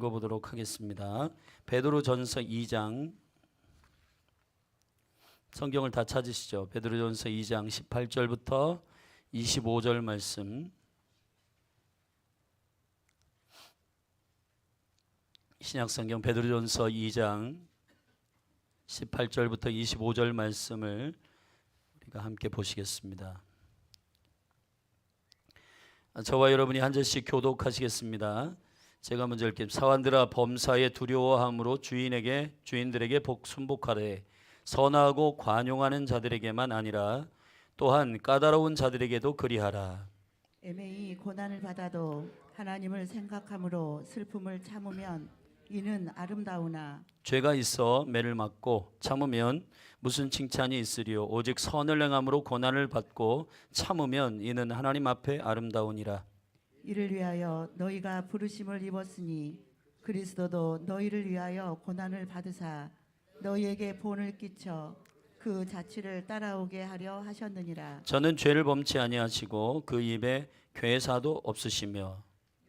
읽어보도록 하겠습니다. 베드로전서 2장, 성경을 다 찾으시죠? 베드로전서 2장 18절부터 25절 말씀, 신약성경 베드로전서 2장 18절부터 25절 말씀을 우리가 함께 보시겠습니다. 저와 여러분이 한 절씩 교독하시겠습니다. 제가 먼저 읽겠습니다. 사환들아, 범사에 두려워함으로 주인들에게 순복하되 선하고 관용하는 자들에게만 아니라 또한 까다로운 자들에게도 그리하라. 애매히 고난을 받아도 하나님을 생각함으로 슬픔을 참으면 이는 아름다우나 죄가 있어 매를 맞고 참으면 무슨 칭찬이 있으리요. 오직 선을 행함으로 고난을 받고 참으면 이는 하나님 앞에 아름다우니라. 이를 위하여 너희가 부르심을 입었으니 그리스도도 너희를 위하여 고난을 받으사 너희에게 본을 끼쳐 그 자취를 따라오게 하려 하셨느니라. 저는 죄를 범치 아니하시고 그 입에 괴사도 없으시며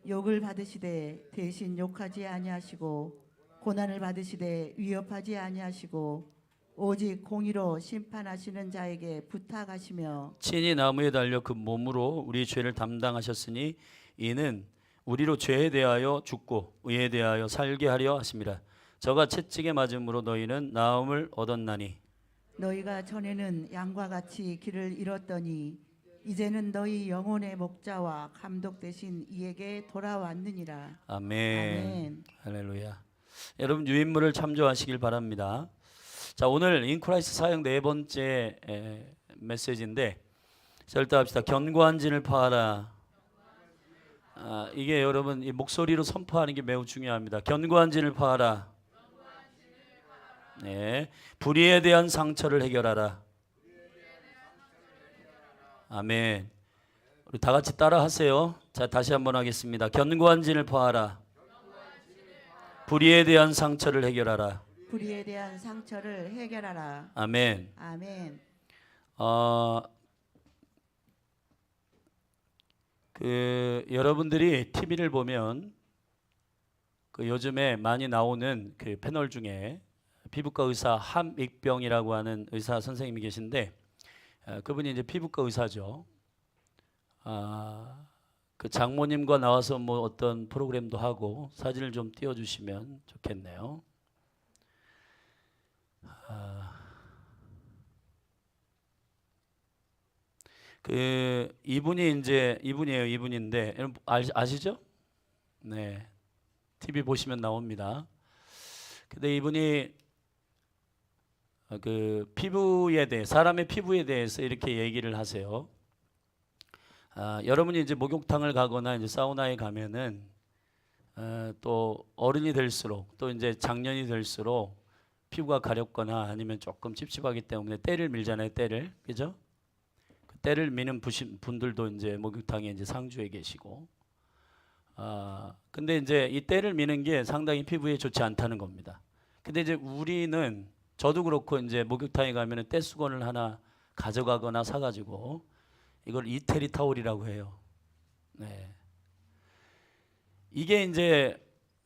욕을 받으시되 대신 욕하지 아니하시고 고난을 받으시되 위협하지 아니하시고 오직 공의로 심판하시는 자에게 부탁하시며 친히 나무에 달려 그 몸으로 우리 죄를 담당하셨으니 이는 우리로 죄에 대하여 죽고 의에 대하여 살게 하려 하심이라. 저가 채찍에 맞음으로 너희는 나음을 얻었나니 너희가 전에는 양과 같이 길을 잃었더니 이제는 너희 영혼의 목자와 감독 되신 이에게 돌아왔느니라. 아멘. 아멘. 할렐루야. 여러분 유인물을 참조하시길 바랍니다. 자, 오늘 인크라이스트 사역 네 번째 메시지인데 절대합시다. 견고한 진을 파하라. 이게 여러분 이 목소리로 선포하는 게 매우 중요합니다. 견고한 진을 파하라. 네, 불의에 대한 상처를 해결하라. 아멘. 우리 다 같이 따라 하세요. 자, 다시 한번 하겠습니다. 견고한 진을 파하라. 불의에 대한 상처를 해결하라. 불의에 대한 상처를 해결하라. 아멘. 아멘. 여러분들이 TV를 보면 요즘에 많이 나오는 그 패널 중에 피부과 의사 함익병이라고 하는 의사 선생님이 계신데 그분이 이제 피부과 의사죠. 그 장모님과 나와서 뭐 어떤 프로그램도 하고 사진을 좀 띄워주시면 좋겠네요. 이분인데 여러분 아시죠? 네, TV 보시면 나옵니다. 근데 이분이 사람의 피부에 대해서 이렇게 얘기를 하세요. 여러분이 이제 목욕탕을 가거나 이제 사우나에 가면은 또 어른이 될수록 또 이제 장년이 될수록 피부가 가렵거나 아니면 조금 찝찝하기 때문에 때를 밀잖아요. 때를, 그죠? 그 때를 미는 분들도 이제 목욕탕에 이제 상주에 계시고, 근데 이제 이 때를 미는 게 상당히 피부에 좋지 않다는 겁니다. 근데 이제 우리는 저도 그렇고 이제 목욕탕에 가면은 떼수건을 하나 가져가거나 사가지고 이걸 이태리 타올이라고 해요. 네. 이게 이제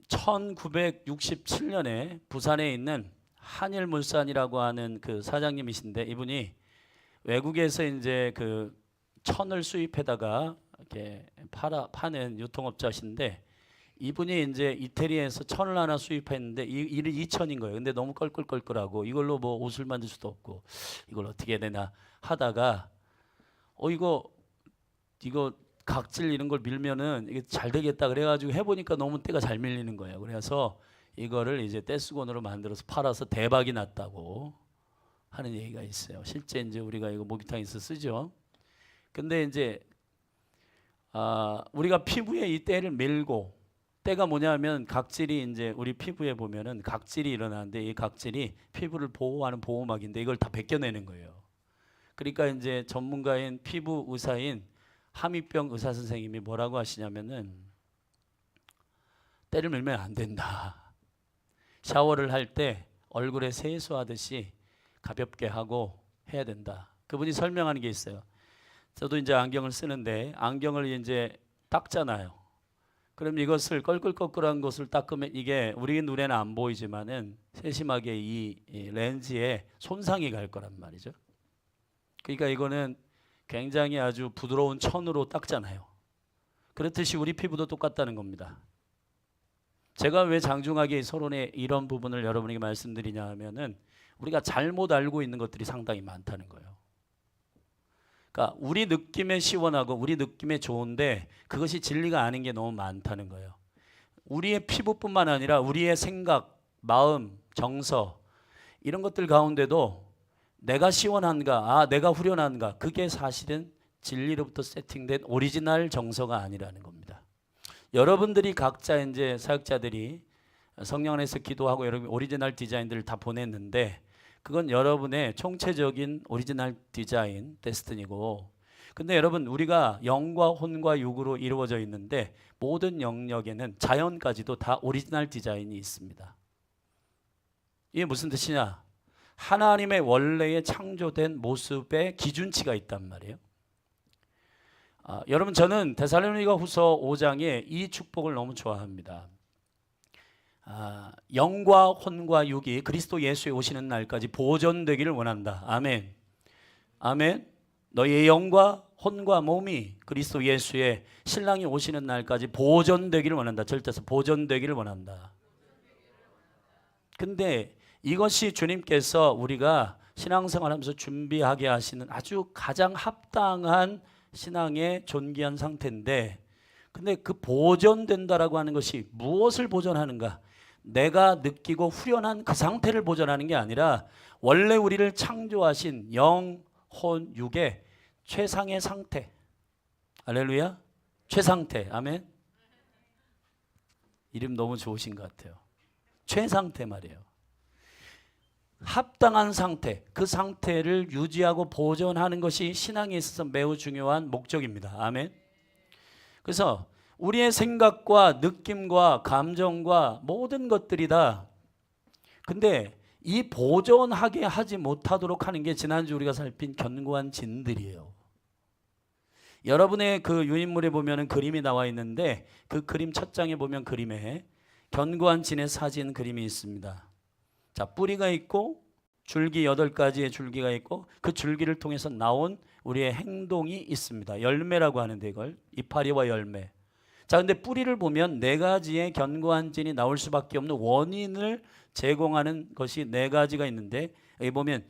1967년에 부산에 있는 한일물산이라고 하는 그 사장님이신데 이분이 외국에서 이제 그 천을 수입해다가 이렇게 파는 유통업자신데 이분이 이제 이태리에서 천을 하나 수입했는데 이를 2천인 거예요. 근데 너무 껄끌껄끌하고 이걸로 뭐 옷을 만들 수도 없고 이걸 어떻게 해야 되나 하다가 이거 각질 이런 걸 밀면은 이게 잘 되겠다 그래가지고 해보니까 너무 때가 잘 밀리는 거예요. 그래서 이거를 이제 떼수건으로 만들어서 팔아서 대박이 났다고 하는 얘기가 있어요. 실제 이제 우리가 이거 목욕탕에서 쓰죠. 근데 이제 우리가 피부에 이 때를 밀고 때가 뭐냐면 각질이 이제 우리 피부에 보면은 각질이 일어나는데 이 각질이 피부를 보호하는 보호막인데 이걸 다 벗겨내는 거예요. 그러니까 이제 전문가인 피부 의사인 함익병 의사 선생님이 뭐라고 하시냐면은 때를 밀면 안 된다. 샤워를 할 때 얼굴에 세수하듯이 가볍게 하고 해야 된다. 그분이 설명하는 게 있어요. 저도 이제 안경을 쓰는데 안경을 이제 닦잖아요. 그럼 이것을 껄끌껄끌한 것을 닦으면 이게 우리 눈에는 안 보이지만은 세심하게 이 렌즈에 손상이 갈 거란 말이죠. 그러니까 이거는 굉장히 아주 부드러운 천으로 닦잖아요. 그렇듯이 우리 피부도 똑같다는 겁니다. 제가 왜 장중하게 서론에 이런 부분을 여러분에게 말씀드리냐 하면은 우리가 잘못 알고 있는 것들이 상당히 많다는 거예요. 그러니까 우리 느낌에 시원하고 우리 느낌에 좋은데 그것이 진리가 아닌 게 너무 많다는 거예요. 우리의 피부뿐만 아니라 우리의 생각, 마음, 정서 이런 것들 가운데도 내가 시원한가, 내가 후련한가, 그게 사실은 진리로부터 세팅된 오리지널 정서가 아니라는 겁니다. 여러분들이 각자 이제 사역자들이 성령 안에서 기도하고 여러분 오리지널 디자인들을 다 보냈는데 그건 여러분의 총체적인 오리지널 디자인 데스티니고, 근데 여러분 우리가 영과 혼과 육으로 이루어져 있는데 모든 영역에는 자연까지도 다 오리지널 디자인이 있습니다. 이게 무슨 뜻이냐? 하나님의 원래의 창조된 모습의 기준치가 있단 말이에요. 여러분 저는 데살로니가 후서 5장에 이 축복을 너무 좋아합니다. 영과 혼과 육이 그리스도 예수에 오시는 날까지 보존되기를 원한다. 아멘. 아멘. 너희의 영과 혼과 몸이 그리스도 예수의 신랑이 오시는 날까지 보존되기를 원한다. 절대서 보존되기를 원한다. 근데 이것이 주님께서 우리가 신앙생활하면서 준비하게 하시는 아주 가장 합당한 신앙의 존귀한 상태인데, 근데 그 보존된다라고 하는 것이 무엇을 보존하는가? 내가 느끼고 후련한 그 상태를 보존하는 게 아니라 원래 우리를 창조하신 영, 혼, 육의 최상의 상태. 할렐루야. 최상태. 아멘. 이름 너무 좋으신 것 같아요. 최상태 말이에요. 합당한 상태, 그 상태를 유지하고 보존하는 것이 신앙에 있어서 매우 중요한 목적입니다. 아멘. 그래서 우리의 생각과 느낌과 감정과 모든 것들이 다, 근데 이 보존하게 하지 못하도록 하는 게 지난주 우리가 살핀 견고한 진들이에요. 여러분의 그 유인물에 보면은 그림이 나와 있는데 그 그림 첫 장에 보면 그림에 견고한 진의 사진 그림이 있습니다. 자, 뿌리가 있고 줄기 8가지의 줄기가 있고 그 줄기를 통해서 나온 우리의 행동이 있습니다. 열매라고 하는데 이걸 이파리와 열매. 자, 근데 뿌리를 보면 4가지의 견고한 진이 나올 수밖에 없는 원인을 제공하는 것이 4가지가 있는데 여기 보면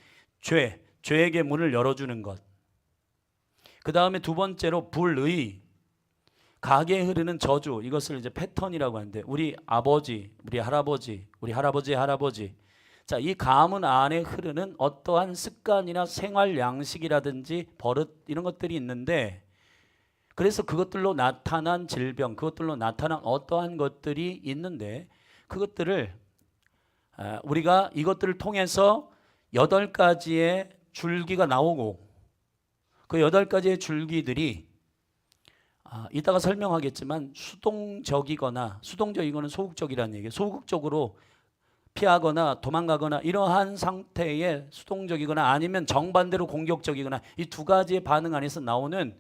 죄에게 문을 열어주는 것. 그 다음에 두 번째로 불의, 가게에 흐르는 저주, 이것을 이제 패턴이라고 하는데 우리 아버지, 우리 할아버지, 우리 할아버지의 할아버지. 자, 이 가문 안에 흐르는 어떠한 습관이나 생활 양식이라든지 버릇 이런 것들이 있는데, 그래서 그것들로 나타난 질병, 그것들로 나타난 어떠한 것들이 있는데 그것들을 우리가 이것들을 통해서 8가지의 줄기가 나오고 그 8가지의 줄기들이 이따가 설명하겠지만 수동적이거나, 수동적이거나 소극적이라는 얘기예요. 소극적으로 피하거나 도망가거나 이러한 상태의 수동적이거나 아니면 정반대로 공격적이거나 이 2가지의 반응 안에서 나오는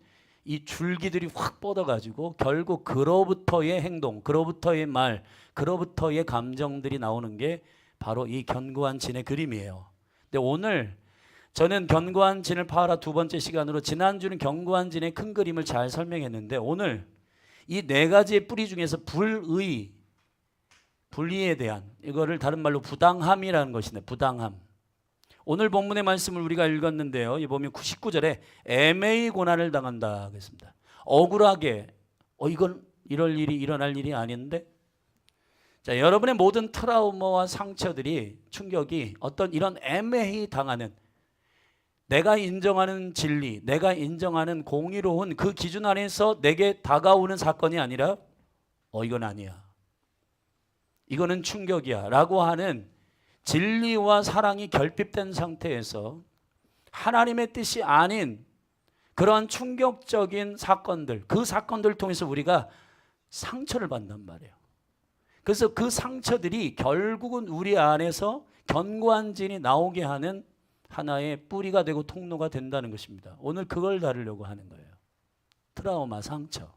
이 줄기들이 확 뻗어가지고 결국 그로부터의 행동, 그로부터의 말, 그로부터의 감정들이 나오는 게 바로 이 견고한 진의 그림이에요. 근데 오늘 저는 견고한 진을 파하라 2번째 시간으로 지난주는 견고한 진의 큰 그림을 잘 설명했는데 오늘 이 4가지의 뿌리 중에서 불의에 대한, 이거를 다른 말로 부당함이라는 것이네. 부당함. 오늘 본문의 말씀을 우리가 읽었는데요. 이 보면 19절에 애매히 고난을 당한다 그랬습니다. 억울하게 이건 이럴 일이 일어날 일이 아닌데. 자, 여러분의 모든 트라우마와 상처들이, 충격이 어떤 이런 애매히 당하는, 내가 인정하는 진리, 내가 인정하는 공의로운 그 기준 안에서 내게 다가오는 사건이 아니라 이건 아니야, 이거는 충격이야 라고 하는 진리와 사랑이 결핍된 상태에서 하나님의 뜻이 아닌 그러한 충격적인 사건들, 그 사건들을 통해서 우리가 상처를 받는단 말이에요. 그래서 그 상처들이 결국은 우리 안에서 견고한 진이 나오게 하는 하나의 뿌리가 되고 통로가 된다는 것입니다. 오늘 그걸 다루려고 하는 거예요. 트라우마, 상처.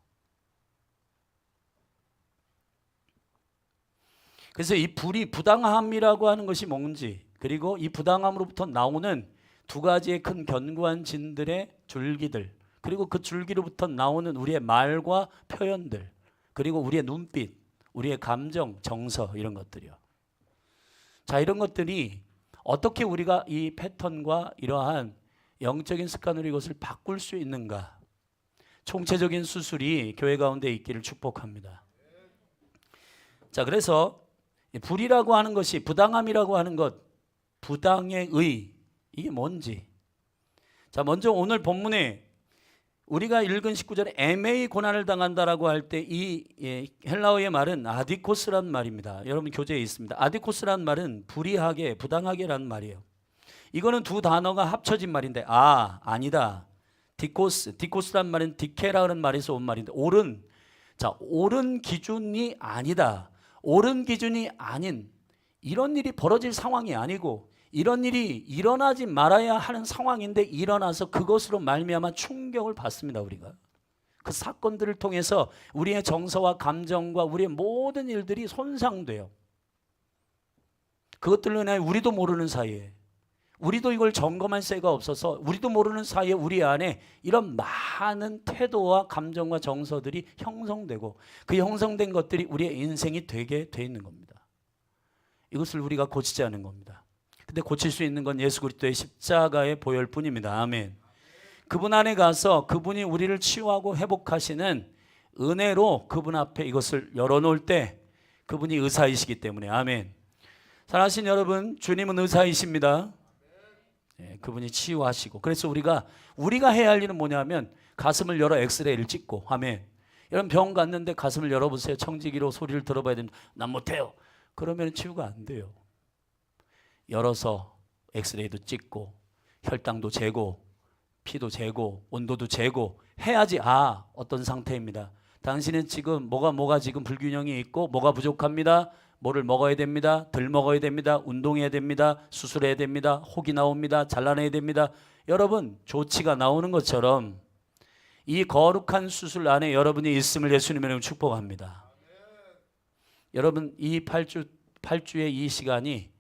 그래서 이 불이 부당함이라고 하는 것이 뭔지, 그리고 이 부당함으로부터 나오는 두 가지의 큰 견고한 진들의 줄기들, 그리고 그 줄기로부터 나오는 우리의 말과 표현들, 그리고 우리의 눈빛, 우리의 감정, 정서, 이런 것들이요. 자, 이런 것들이 어떻게 우리가 이 패턴과 이러한 영적인 습관으로 이것을 바꿀 수 있는가? 총체적인 수술이 교회 가운데 있기를 축복합니다. 자, 그래서 불이라고 하는 것이, 부당함이라고 하는 것, 부당의 의, 이게 뭔지. 자, 먼저 오늘 본문에 우리가 읽은 19절에 애매히 고난을 당한다라고 할 때 이 헬라어의 말은 아디코스란 말입니다. 여러분 교재에 있습니다. 아디코스란 말은 불이하게, 부당하게라는 말이에요. 이거는 두 단어가 합쳐진 말인데, 아니다. 디코스란 말은 디케라는 말에서 온 말인데, 옳은, 자, 옳은 기준이 아니다. 옳은 기준이 아닌, 이런 일이 벌어질 상황이 아니고, 이런 일이 일어나지 말아야 하는 상황인데 일어나서 그것으로 말미암아 충격을 받습니다. 우리가 그 사건들을 통해서 우리의 정서와 감정과 우리의 모든 일들이 손상돼요. 그것들로 인해 우리도 모르는 사이에, 우리도 이걸 점검할 새가 없어서 우리도 모르는 사이에 우리 안에 이런 많은 태도와 감정과 정서들이 형성되고, 그 형성된 것들이 우리의 인생이 되게 돼 있는 겁니다. 이것을 우리가 고치지 않은 겁니다. 근데 고칠 수 있는 건 예수 그리스도의 십자가의 보혈뿐입니다. 아멘. 그분 안에 가서 그분이 우리를 치유하고 회복하시는 은혜로 그분 앞에 이것을 열어놓을 때 그분이 의사이시기 때문에. 아멘. 사랑하신 여러분, 주님은 의사이십니다. 네, 그분이 치유하시고, 그래서 우리가 해야 할 일은 뭐냐면 가슴을 열어 엑스레이를 찍고. 아멘. 여러분 병원 갔는데 가슴을 열어보세요. 청지기로 소리를 들어봐야 됩니다. 난 못해요. 그러면 치유가 안 돼요. 열어서 엑스레이도 찍고 혈당도 재고 피도 재고 온도도 재고 해야지 어떤 상태입니다. 당신은 지금 뭐가 지금 불균형이 있고 뭐가 부족합니다. 뭐를 먹어야 됩니다. 덜 먹어야 됩니다. 운동해야 됩니다. 수술해야 됩니다. 혹이 나옵니다. 잘라내야 됩니다. 여러분 조치가 나오는 것처럼 이 거룩한 수술 안에 여러분이 있음을 예수님의 축복합니다. 여러분 이 8주의 이 시간이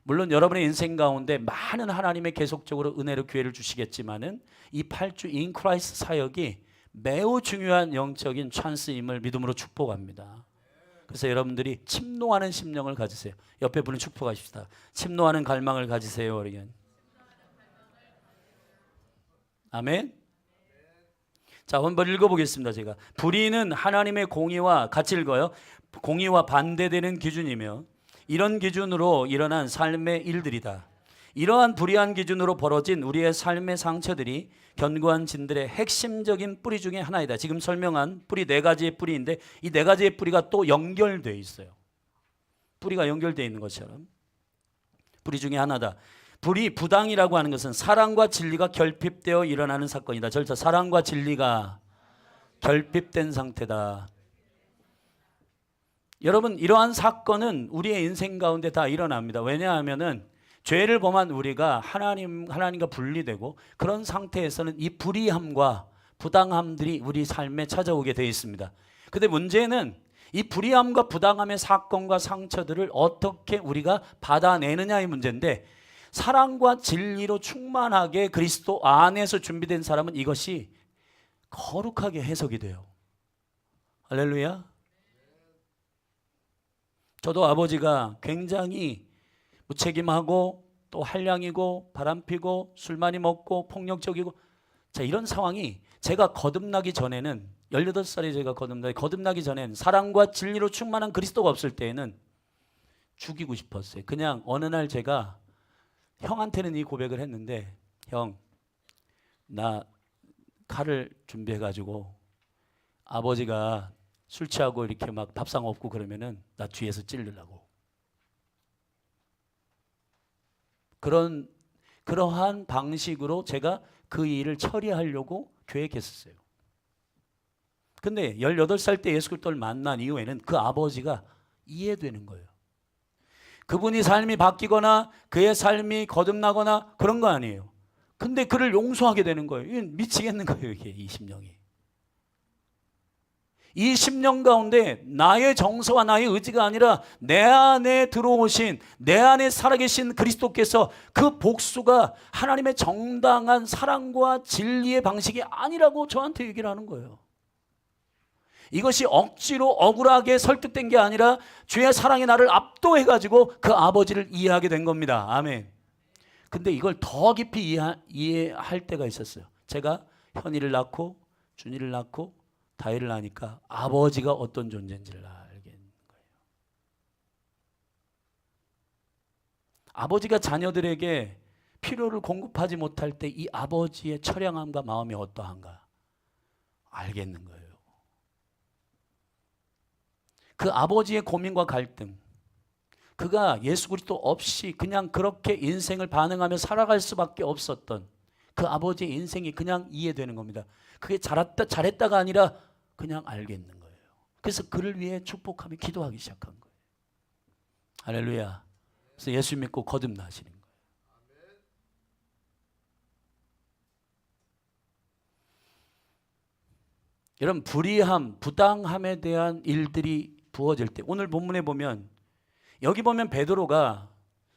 물론 여러분의 인생 가운데 많은 하나님의 계속적으로 은혜로 기회를 주시겠지만은 이 8주 인크라이스트 사역이 매우 중요한 영적인 찬스임을 믿음으로 축복합니다. 그래서 여러분들이 침노하는 심령을 가지세요. 옆에 분을 축복하십시다. 침노하는 갈망을 가지세요. 어리겐. 아멘. 자, 한번 읽어보겠습니다. 제가 불의는 하나님의 공의와 같이 읽어요. 공의와 반대되는 기준이며 이런 기준으로 일어난 삶의 일들이다. 이러한 불의한 기준으로 벌어진 우리의 삶의 상처들이 견고한 진들의 핵심적인 뿌리 중에 하나이다. 지금 설명한 뿌리 4가지의 뿌리인데 이 4가지의 뿌리가 또 연결되어 있어요. 뿌리가 연결되어 있는 것처럼 뿌리 중에 하나다. 불이 부당이라고 하는 것은 사랑과 진리가 결핍되어 일어나는 사건이다. 절차 사랑과 진리가 결핍된 상태다. 여러분 이러한 사건은 우리의 인생 가운데 다 일어납니다. 왜냐하면은 죄를 범한 우리가 하나님과 분리되고 그런 상태에서는 이 불의함과 부당함들이 우리 삶에 찾아오게 되어 있습니다. 근데 문제는 이 불의함과 부당함의 사건과 상처들을 어떻게 우리가 받아내느냐의 문제인데 사랑과 진리로 충만하게 그리스도 안에서 준비된 사람은 이것이 거룩하게 해석이 돼요. 할렐루야. 저도 아버지가 굉장히 무책임하고 또 한량이고 바람피고 술 많이 먹고 폭력적이고 자 이런 상황이 제가 거듭나기 전에는 18살에 제가 거듭나기 전에는 사랑과 진리로 충만한 그리스도가 없을 때에는 죽이고 싶었어요. 그냥 어느 날 제가 형한테는 이 고백을 했는데 형, 나 칼을 준비해가지고 아버지가 술 취하고 이렇게 막 밥상 없고 그러면은 나 뒤에서 찌르려고. 그러한 방식으로 제가 그 일을 처리하려고 계획했었어요. 근데 18살 때 예수 그리스도를 만난 이후에는 그 아버지가 이해되는 거예요. 그분이 삶이 바뀌거나 그의 삶이 거듭나거나 그런 거 아니에요. 근데 그를 용서하게 되는 거예요. 미치겠는 거예요, 이게 이 심령이. 이 10년 가운데 나의 정서와 나의 의지가 아니라 내 안에 들어오신, 내 안에 살아계신 그리스도께서 그 복수가 하나님의 정당한 사랑과 진리의 방식이 아니라고 저한테 얘기를 하는 거예요. 이것이 억지로 억울하게 설득된 게 아니라 주의 사랑이 나를 압도해가지고 그 아버지를 이해하게 된 겁니다. 아멘. 근데 이걸 더 깊이 이해할 때가 있었어요. 제가 현이를 낳고 준이를 낳고 다혜를 낳으니까 아버지가 어떤 존재인지를 알게 된 거예요. 아버지가 자녀들에게 필요를 공급하지 못할 때 이 아버지의 처량함과 마음이 어떠한가 알겠는 거예요. 그 아버지의 고민과 갈등, 그가 예수 그리스도 없이 그냥 그렇게 인생을 반응하며 살아갈 수밖에 없었던 그 아버지의 인생이 그냥 이해되는 겁니다. 그게 잘했다가 아니라 그냥 알겠는 거예요. 그래서 그를 위해 축복하며 기도하기 시작한 거예요. 할렐루야. 그래서 예수 믿고 거듭나시는 거예요. 여러분, 불의함, 부당함에 대한 일들이 부어질 때, 오늘 본문에 보면 여기 보면 베드로가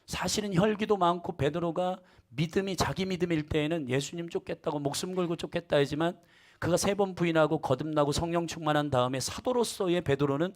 사실은 혈기도 많고 베드로가 믿음이 자기 믿음일 때에는 예수님 쫓겠다고 목숨 걸고 쫓겠다 하지만 그가 3번 부인하고 거듭나고 성령 충만한 다음에 사도로서의 베드로는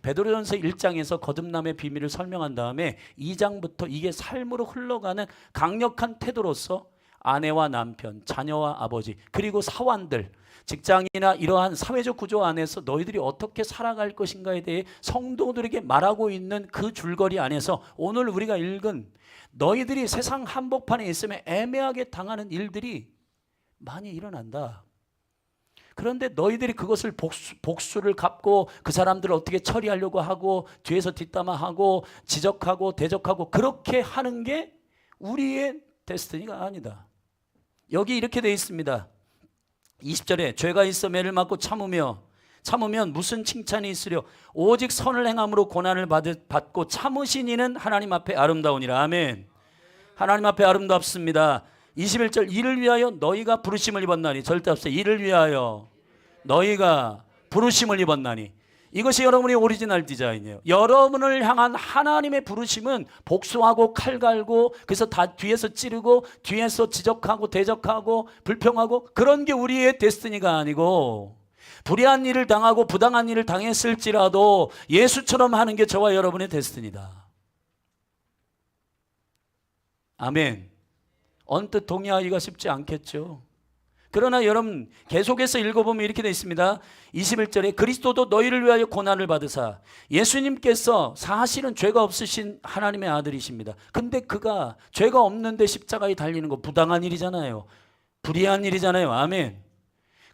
베드로전서 1장에서 거듭남의 비밀을 설명한 다음에 2장부터 이게 삶으로 흘러가는 강력한 태도로서 아내와 남편, 자녀와 아버지, 그리고 사환들, 직장이나 이러한 사회적 구조 안에서 너희들이 어떻게 살아갈 것인가에 대해 성도들에게 말하고 있는 그 줄거리 안에서 오늘 우리가 읽은 너희들이 세상 한복판에 있으면 애매하게 당하는 일들이 많이 일어난다. 그런데 너희들이 그것을 복수를 갚고 그 사람들을 어떻게 처리하려고 하고 뒤에서 뒷담화하고 지적하고 대적하고 그렇게 하는 게 우리의 데스티니가 아니다. 여기 이렇게 되어 있습니다. 20절에 죄가 있어 매를 맞고 참으면 무슨 칭찬이 있으려 오직 선을 행함으로 고난을 받고 참으신 이는 하나님 앞에 아름다우니라. 아멘. 하나님 앞에 아름답습니다. 21절 이를 위하여 너희가 부르심을 입었나니, 절대 없어요. 이를 위하여 너희가 부르심을 입었나니. 이것이 여러분의 오리지널 디자인이에요. 여러분을 향한 하나님의 부르심은 복수하고 칼 갈고 그래서 다 뒤에서 찌르고 뒤에서 지적하고 대적하고 불평하고 그런 게 우리의 데스티니가 아니고, 불의한 일을 당하고 부당한 일을 당했을지라도 예수처럼 하는 게 저와 여러분의 데스티니다. 아멘. 언뜻 동의하기가 쉽지 않겠죠. 그러나 여러분 계속해서 읽어보면 이렇게 되어 있습니다. 21절에 그리스도도 너희를 위하여 고난을 받으사, 예수님께서 사실은 죄가 없으신 하나님의 아들이십니다. 근데 그가 죄가 없는데 십자가에 달리는 거 부당한 일이잖아요. 불의한 일이잖아요. 아멘.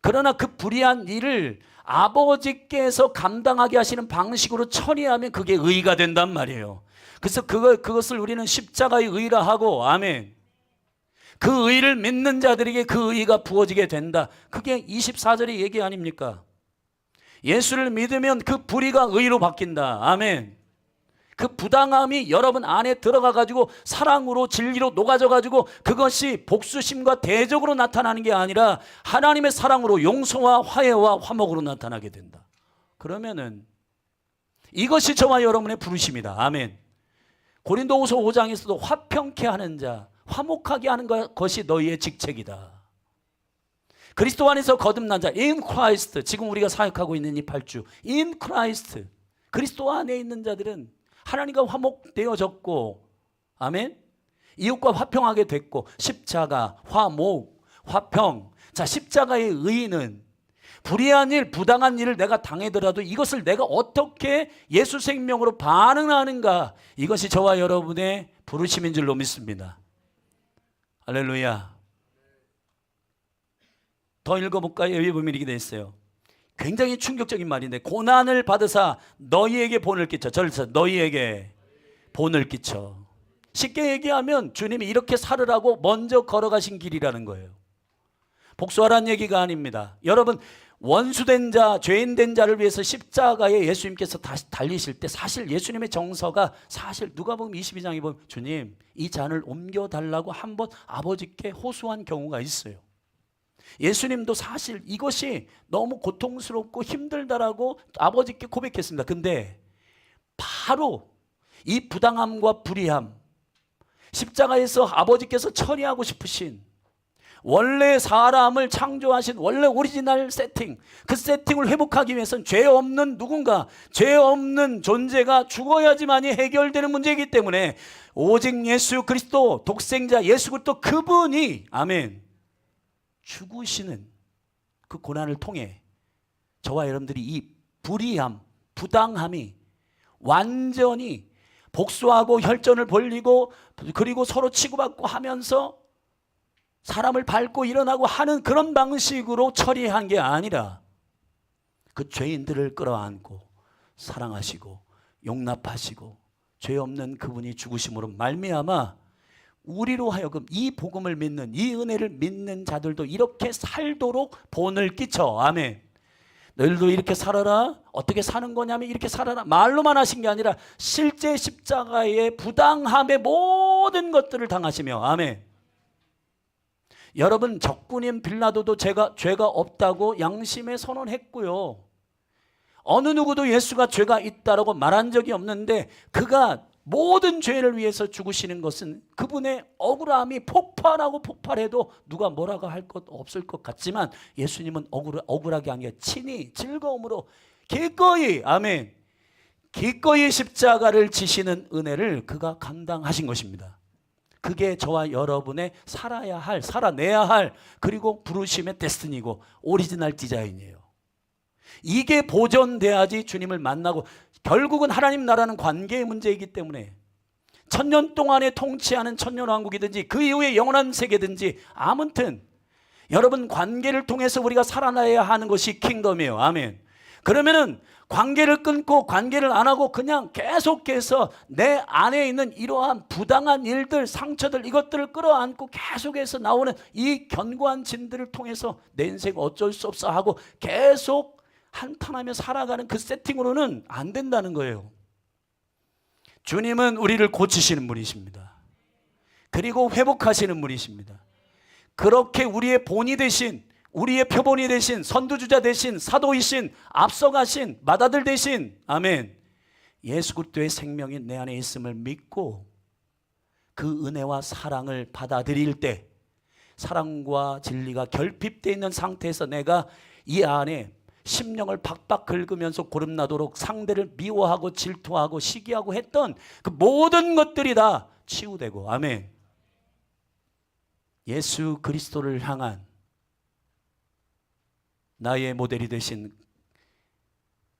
그러나 그 불의한 일을 아버지께서 감당하게 하시는 방식으로 처리하면 그게 의가 된단 말이에요. 그래서 그것을 우리는 십자가의 의라 하고, 아멘. 그 의를 믿는 자들에게 그 의가 부어지게 된다. 그게 24절의 얘기 아닙니까? 예수를 믿으면 그 불의가 의로 바뀐다. 아멘. 그 부당함이 여러분 안에 들어가 가지고 사랑으로 진리로 녹아져 가지고 그것이 복수심과 대적으로 나타나는 게 아니라 하나님의 사랑으로 용서와 화해와 화목으로 나타나게 된다. 그러면은 이것이 저와 여러분의 부르심이다. 아멘. 고린도후서 5장에서도 화평케 하는 자, 화목하게 하는 것이 너희의 직책이다. 그리스도 안에서 거듭난 자, in Christ, 지금 우리가 사역하고 있는 이 8주 in Christ, 그리스도 안에 있는 자들은 하나님과 화목되어졌고, 아멘, 이웃과 화평하게 됐고, 십자가, 화목, 화평. 자, 십자가의 의의는 불의한 일, 부당한 일을 내가 당하더라도 이것을 내가 어떻게 예수 생명으로 반응하는가, 이것이 저와 여러분의 부르심인 줄로 믿습니다. 할렐루야. 더 읽어볼까요? 여기 보면 이렇게 되어 있어요. 굉장히 충격적인 말인데, 고난을 받으사 너희에게 본을 끼쳐. 절서 너희에게 본을 끼쳐. 쉽게 얘기하면 주님이 이렇게 살으라고 먼저 걸어가신 길이라는 거예요. 복수하라는 얘기가 아닙니다. 여러분, 원수된 자, 죄인된 자를 위해서 십자가에 예수님께서 다시 달리실 때 사실 예수님의 정서가 사실 누가복음 22장에 보면 주님 이 잔을 옮겨달라고 한번 아버지께 호소한 경우가 있어요. 예수님도 사실 이것이 너무 고통스럽고 힘들다라고 아버지께 고백했습니다. 근데 바로 이 부당함과 불의함, 십자가에서 아버지께서 처리하고 싶으신 원래 사람을 창조하신 원래 오리지널 세팅, 그 세팅을 회복하기 위해서는 죄 없는 누군가, 죄 없는 존재가 죽어야지만이 해결되는 문제이기 때문에 오직 예수 그리스도 독생자 예수 그리스도 그분이 아멘 죽으시는 그 고난을 통해 저와 여러분들이 이 불의함, 부당함이 완전히 복수하고 혈전을 벌리고 그리고 서로 치고받고 하면서 사람을 밟고 일어나고 하는 그런 방식으로 처리한 게 아니라 그 죄인들을 끌어안고 사랑하시고 용납하시고 죄 없는 그분이 죽으심으로 말미암아 우리로 하여금 이 복음을 믿는 이 은혜를 믿는 자들도 이렇게 살도록 본을 끼쳐. 아멘. 너희들도 이렇게 살아라. 어떻게 사는 거냐면 이렇게 살아라. 말로만 하신 게 아니라 실제 십자가의 부당함의 모든 것들을 당하시며 아멘. 여러분 적군인 빌라도도 죄가 없다고 양심에 선언했고요. 어느 누구도 예수가 죄가 있다라고 말한 적이 없는데 그가 모든 죄를 위해서 죽으시는 것은 그분의 억울함이 폭발하고 폭발해도 누가 뭐라고 할 것 없을 것 같지만 예수님은 억울하게 한 게 친히 즐거움으로 기꺼이 아멘 기꺼이 십자가를 지시는 은혜를 그가 감당하신 것입니다. 그게 저와 여러분의 살아내야 할 그리고 부르심의 데스티니고 오리지널 디자인이에요. 이게 보존돼야지 주님을 만나고 결국은 하나님 나라는 관계의 문제이기 때문에 천년 동안에 통치하는 천년왕국이든지 그 이후의 영원한 세계든지 아무튼 여러분 관계를 통해서 우리가 살아나야 하는 것이 킹덤이에요. 아멘. 그러면은 관계를 끊고 관계를 안 하고 그냥 계속해서 내 안에 있는 이러한 부당한 일들, 상처들 이것들을 끌어안고 계속해서 나오는 이 견고한 진들을 통해서 내 인생 어쩔 수 없어 하고 계속 한탄하며 살아가는 그 세팅으로는 안 된다는 거예요. 주님은 우리를 고치시는 분이십니다. 그리고 회복하시는 분이십니다. 그렇게 우리의 본이 되신 우리의 표본이 되신 선두주자 되신 사도이신 앞서가신 맏아들 되신 아멘 예수 그리스도의 생명이 내 안에 있음을 믿고 그 은혜와 사랑을 받아들일 때 사랑과 진리가 결핍되어 있는 상태에서 내가 이 안에 심령을 박박 긁으면서 고름나도록 상대를 미워하고 질투하고 시기하고 했던 그 모든 것들이 다 치유되고 아멘 예수 그리스도를 향한 나의 모델이 되신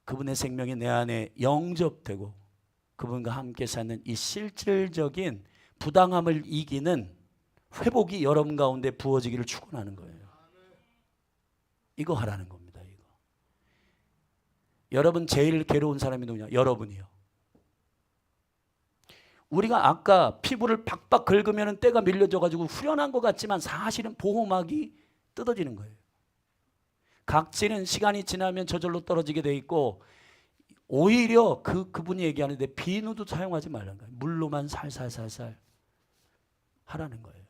그분의 생명이 내 안에 영접되고 그분과 함께 사는 이 실질적인 부당함을 이기는 회복이 여러분 가운데 부어지기를 축원하는 거예요. 이거 하라는 겁니다. 이거. 여러분 제일 괴로운 사람이 누구냐? 여러분이요. 우리가 아까 피부를 박박 긁으면 때가 밀려져가지고 후련한 것 같지만 사실은 보호막이 뜯어지는 거예요. 각질은 시간이 지나면 저절로 떨어지게 돼 있고 오히려 그분이 얘기하는데 비누도 사용하지 말라는 거예요. 물로만 살살살살 하라는 거예요.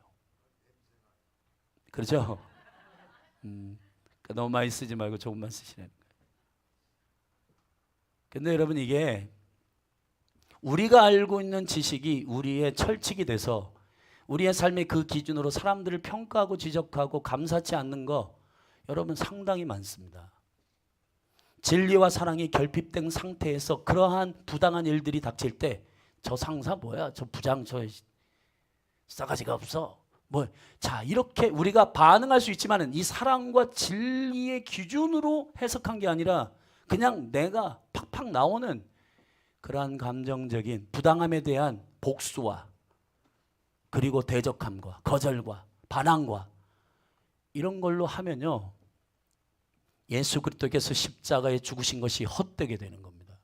그렇죠? 너무 많이 쓰지 말고 조금만 쓰시라는 거예요. 근데 여러분 이게 우리가 알고 있는 지식이 우리의 철칙이 돼서 우리의 삶의 그 기준으로 사람들을 평가하고 지적하고 감사치 않는 거 여러분 상당히 많습니다. 진리와 사랑이 결핍된 상태에서 그러한 부당한 일들이 닥칠 때 저 상사 뭐야? 저 부장 저 싸가지가 없어. 자 이렇게 우리가 반응할 수 있지만은 이 사랑과 진리의 기준으로 해석한 게 아니라 그냥 내가 팍팍 나오는 그러한 감정적인 부당함에 대한 복수와 그리고 대적함과 거절과 반항과 이런 걸로 하면요 예수 그리스도께서 십자가에 죽으신 것이 헛되게 되는 겁니다.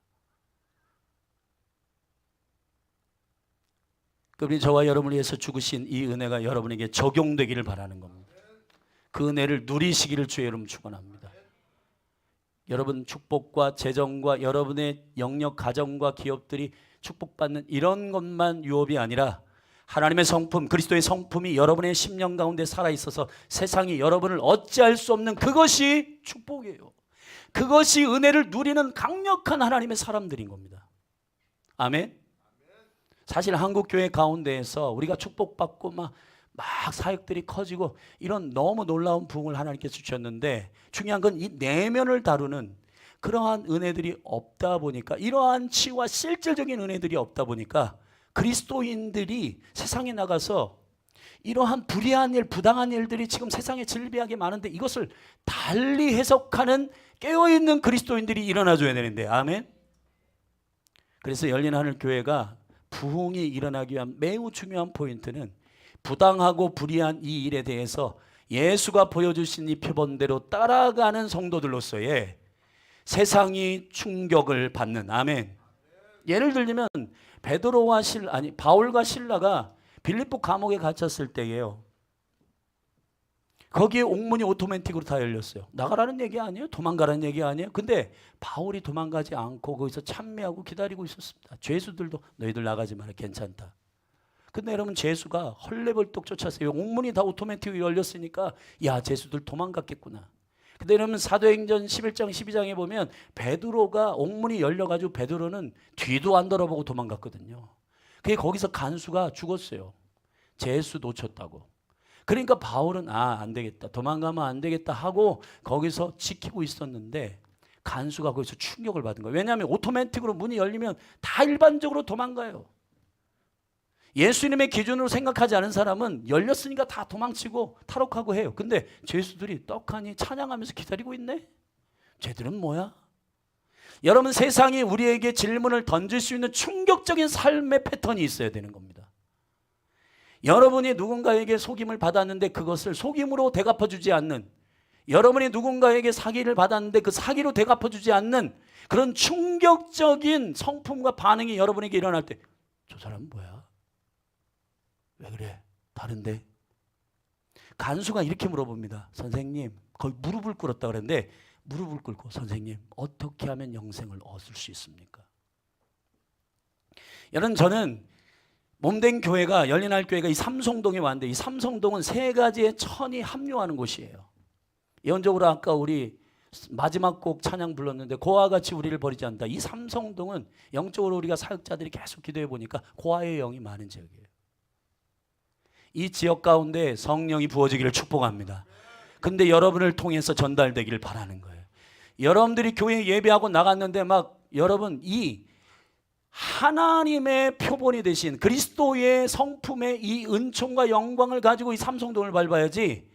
그분이 저와 여러분을 위해서 죽으신 이 은혜가 여러분에게 적용되기를 바라는 겁니다. 그 은혜를 누리시기를 주의 이름 축원합니다. 여러분 축복과 재정과 여러분의 영역 가정과 기업들이 축복받는 이런 것만 유업이 아니라 하나님의 성품, 그리스도의 성품이 여러분의 심령 가운데 살아있어서 세상이 여러분을 어찌할 수 없는 그것이 축복이에요. 그것이 은혜를 누리는 강력한 하나님의 사람들인 겁니다. 아멘. 사실 한국교회 가운데에서 우리가 축복받고 막 사역들이 커지고 이런 너무 놀라운 부흥을 하나님께서 주셨는데, 중요한 건 이 내면을 다루는 그러한 은혜들이 없다 보니까, 이러한 치유와 실질적인 은혜들이 없다 보니까 그리스도인들이 세상에 나가서 이러한 불의한 일, 부당한 일들이 지금 세상에 질비하게 많은데 이것을 달리 해석하는 깨어있는 그리스도인들이 일어나줘야 되는데, 아멘. 그래서 열린 하늘 교회가 부흥이 일어나기 위한 매우 중요한 포인트는 부당하고 불의한 이 일에 대해서 예수가 보여주신 이 표본대로 따라가는 성도들로서의 세상이 충격을 받는, 아멘. 예를 들면 바울과 실라가 빌립보 감옥에 갇혔을 때예요. 거기에 옥문이 오토매틱으로 다 열렸어요. 나가라는 얘기 아니에요? 도망가라는 얘기 아니에요? 근데 바울이 도망가지 않고 거기서 찬미하고 기다리고 있었습니다. 죄수들도 너희들 나가지 마라, 괜찮다. 근데 여러분, 죄수가 헐레벌떡 쫓았어요. 옥문이 다 오토매틱으로 열렸으니까 야, 죄수들 도망갔겠구나. 근데 여러분, 사도행전 11장 12장에 보면 베드로가 옥문이 열려가지고 베드로는 뒤도 안 돌아보고 도망갔거든요. 그게 거기서 간수가 죽었어요. 죄수 놓쳤다고. 그러니까 바울은 안 되겠다, 도망가면 안 되겠다 하고 거기서 지키고 있었는데 간수가 거기서 충격을 받은 거예요. 왜냐하면 오토매틱으로 문이 열리면 다 일반적으로 도망가요. 예수님의 기준으로 생각하지 않은 사람은 열렸으니까 다 도망치고 탈옥하고 해요. 근데 죄수들이 떡하니 찬양하면서 기다리고 있네? 쟤들은 뭐야? 여러분, 세상이 우리에게 질문을 던질 수 있는 충격적인 삶의 패턴이 있어야 되는 겁니다. 여러분이 누군가에게 속임을 받았는데 그것을 속임으로 되갚아주지 않는, 여러분이 누군가에게 사기를 받았는데 그 사기로 되갚아주지 않는 그런 충격적인 성품과 반응이 여러분에게 일어날 때, 저 사람은 뭐야? 왜 그래? 다른데? 간수가 이렇게 물어봅니다. 선생님, 거의 무릎을 꿇었다 그랬는데, 무릎을 꿇고 선생님, 어떻게 하면 영생을 얻을 수 있습니까? 여러분, 저는 몸된 교회가, 열린할 교회가 이 삼성동에 왔는데, 이 삼성동은 세 가지의 천이 합류하는 곳이에요. 예언적으로 아까 우리 마지막 곡 찬양 불렀는데 고아와 같이 우리를 버리지 않는다. 이 삼성동은 영적으로 우리가 사역자들이 계속 기도해 보니까 고아의 영이 많은 지역이에요. 이 지역 가운데 성령이 부어지기를 축복합니다. 근데 여러분을 통해서 전달되기를 바라는 거예요. 여러분들이 교회 예배하고 나갔는데 여러분, 이 하나님의 표본이 되신 그리스도의 성품의 이 은총과 영광을 가지고 이 삼성동을 밟아야지,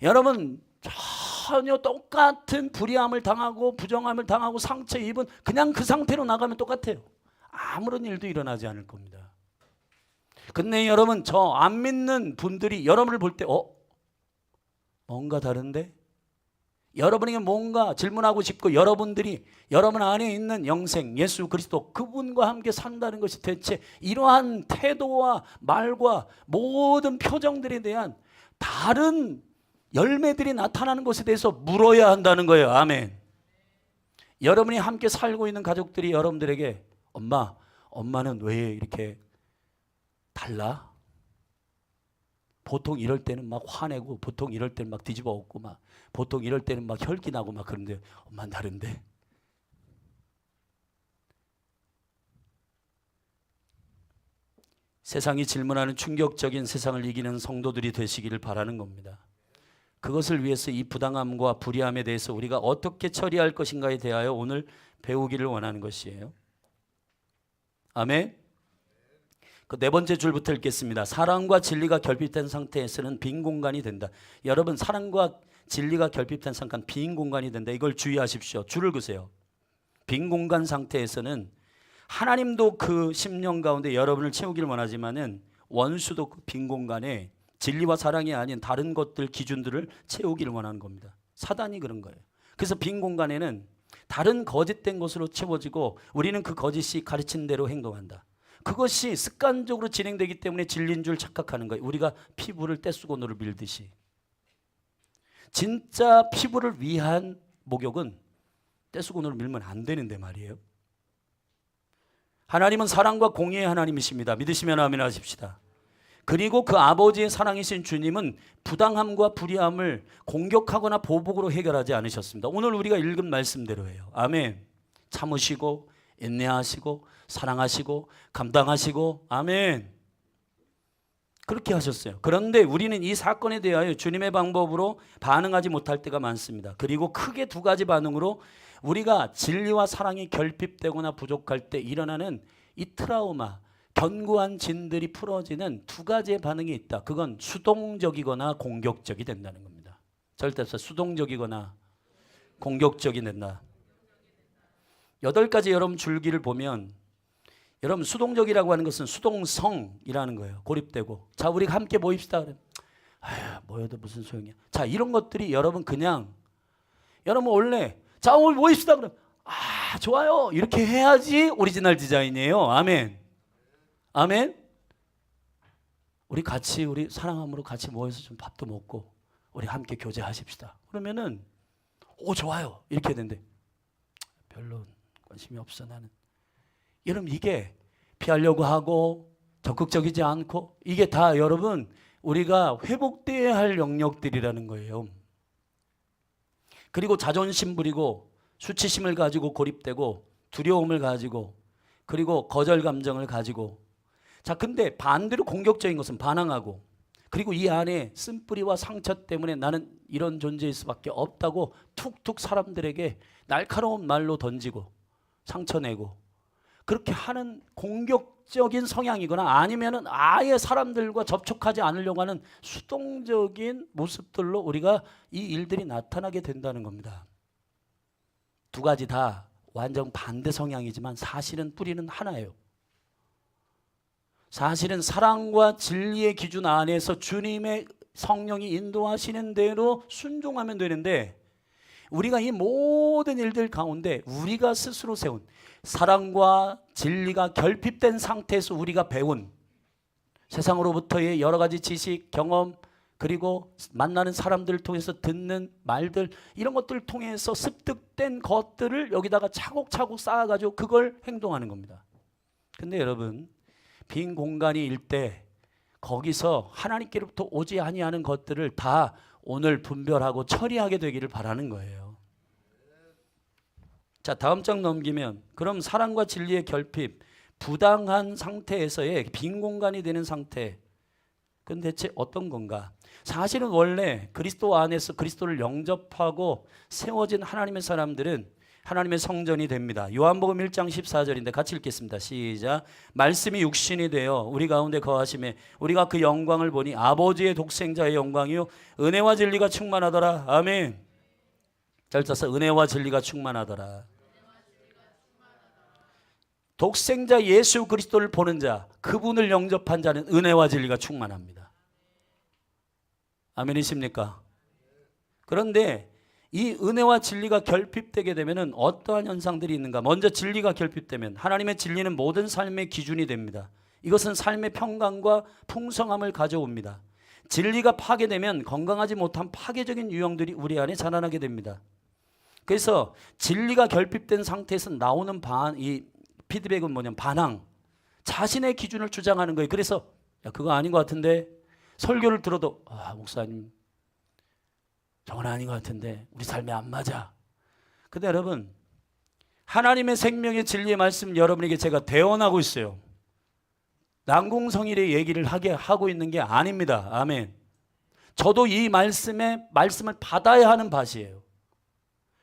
여러분 전혀 똑같은 불의함을 당하고 부정함을 당하고 상처 입은 그냥 그 상태로 나가면 똑같아요. 아무런 일도 일어나지 않을 겁니다. 근데 여러분, 저 안 믿는 분들이 여러분을 볼 때 뭔가 다른데? 여러분에게 뭔가 질문하고 싶고, 여러분들이 여러분 안에 있는 영생 예수 그리스도 그분과 함께 산다는 것이 대체 이러한 태도와 말과 모든 표정들에 대한 다른 열매들이 나타나는 것에 대해서 물어야 한다는 거예요. 아멘. 여러분이 함께 살고 있는 가족들이 여러분들에게 엄마는 왜 이렇게 달라? 보통 이럴 때는 막 화내고, 보통 이럴 때는 막 뒤집어 엎고, 보통 이럴 때는 막 혈기 나고 그런데 엄마는 다른데? 세상이 질문하는 충격적인 세상을 이기는 성도들이 되시기를 바라는 겁니다. 그것을 위해서 이 부당함과 불의함에 대해서 우리가 어떻게 처리할 것인가에 대하여 오늘 배우기를 원하는 것이에요. 아멘. 그 네 번째 줄부터 읽겠습니다. 사랑과 진리가 결핍된 상태에서는 빈 공간이 된다. 여러분, 사랑과 진리가 결핍된 상태는 빈 공간이 된다. 이걸 주의하십시오. 줄을 그으세요. 빈 공간 상태에서는 하나님도 그 심령 가운데 여러분을 채우기를 원하지만은 원수도 그 빈 공간에 진리와 사랑이 아닌 다른 것들, 기준들을 채우기를 원하는 겁니다. 사단이 그런 거예요. 그래서 빈 공간에는 다른 거짓된 것으로 채워지고 우리는 그 거짓이 가르치는 대로 행동한다. 그것이 습관적으로 진행되기 때문에 진리인 줄 착각하는 거예요. 우리가 피부를 떼수건으로 밀듯이. 진짜 피부를 위한 목욕은 떼수건으로 밀면 안 되는데 말이에요. 하나님은 사랑과 공의의 하나님이십니다. 믿으시면 아멘 하십시다. 그리고 그 아버지의 사랑이신 주님은 부당함과 불의함을 공격하거나 보복으로 해결하지 않으셨습니다. 오늘 우리가 읽은 말씀대로예요. 아멘. 참으시고 인내하시고 사랑하시고 감당하시고 아멘. 그렇게 하셨어요. 그런데 우리는 이 사건에 대하여 주님의 방법으로 반응하지 못할 때가 많습니다. 그리고 크게 두 가지 반응으로 우리가 진리와 사랑이 결핍되거나 부족할 때 일어나는 이 트라우마, 견고한 진들이 풀어지는 두 가지의 반응이 있다. 그건 수동적이거나 공격적이 된다는 겁니다. 절대 없어. 수동적이거나 공격적이 된다. 8가지 여러분 줄기를 보면 여러분 수동적이라고 하는 것은 수동성이라는 거예요. 고립되고. 자, 우리가 함께 모입시다. 아휴, 모여도 무슨 소용이야. 자, 이런 것들이 여러분 그냥 여러분 원래 자, 오늘 모입시다. 그럼 아, 좋아요. 이렇게 해야지 오리지널 디자인이에요. 아멘. 아멘. 우리 같이 우리 사랑함으로 같이 모여서 좀 밥도 먹고 우리 함께 교제하십시다. 그러면은 오, 좋아요. 이렇게 된대. 별로 관심이 없어 나는. 여러분 이게 피하려고 하고 적극적이지 않고 이게 다 여러분 우리가 회복되어야 할 영역들이라는 거예요. 그리고 자존심 부리고 수치심을 가지고 고립되고 두려움을 가지고 그리고 거절 감정을 가지고 자 근데 반대로 공격적인 것은 반항하고 그리고 이 안에 쓴뿌리와 상처 때문에 나는 이런 존재일 수밖에 없다고 툭툭 사람들에게 날카로운 말로 던지고 상처내고 그렇게 하는 공격적인 성향이거나 아니면은 아예 사람들과 접촉하지 않으려고 하는 수동적인 모습들로 우리가 이 일들이 나타나게 된다는 겁니다. 두 가지 다 완전 반대 성향이지만 사실은 뿌리는 하나예요. 사실은 사랑과 진리의 기준 안에서 주님의 성령이 인도하시는 대로 순종하면 되는데 우리가 이 모든 일들 가운데 우리가 스스로 세운 사랑과 진리가 결핍된 상태에서 우리가 배운 세상으로부터의 여러 가지 지식, 경험 그리고 만나는 사람들을 통해서 듣는 말들 이런 것들을 통해서 습득된 것들을 여기다가 차곡차곡 쌓아가지고 그걸 행동하는 겁니다. 근데 여러분 빈 공간이 일 때 거기서 하나님께로부터 오지 아니하는 것들을 다 오늘 분별하고 처리하게 되기를 바라는 거예요. 자, 다음 장 넘기면 그럼 사랑과 진리의 결핍, 부당한 상태에서의 빈 공간이 되는 상태. 그건 대체 어떤 건가? 사실은 원래 그리스도 안에서 그리스도를 영접하고 세워진 하나님의 사람들은 하나님의 성전이 됩니다. 요한복음 1장 14절인데 같이 읽겠습니다. 시작. 말씀이 육신이 되어 우리 가운데 거하심에 우리가 그 영광을 보니 아버지의 독생자의 영광이요 은혜와 진리가 충만하더라. 아멘. 잘 써서 은혜와 진리가 충만하더라. 독생자 예수 그리스도를 보는 자, 그분을 영접한 자는 은혜와 진리가 충만합니다. 아멘이십니까? 그런데 이 은혜와 진리가 결핍되게 되면 어떠한 현상들이 있는가? 먼저 진리가 결핍되면 하나님의 진리는 모든 삶의 기준이 됩니다. 이것은 삶의 평강과 풍성함을 가져옵니다. 진리가 파괴되면 건강하지 못한 파괴적인 유형들이 우리 안에 자라나게 됩니다. 그래서 진리가 결핍된 상태에서 나오는 이 피드백은 뭐냐면 반항, 자신의 기준을 주장하는 거예요. 그래서 야, 그거 아닌 것 같은데 설교를 들어도 아, 목사님 저건 아닌 것 같은데 우리 삶에 안 맞아. 근데 여러분 하나님의 생명의 진리의 말씀 여러분에게 제가 대언하고 있어요. 난공성일의 얘기를 하고 있는 게 아닙니다. 아멘. 저도 이 말씀을 받아야 하는 밭이에요.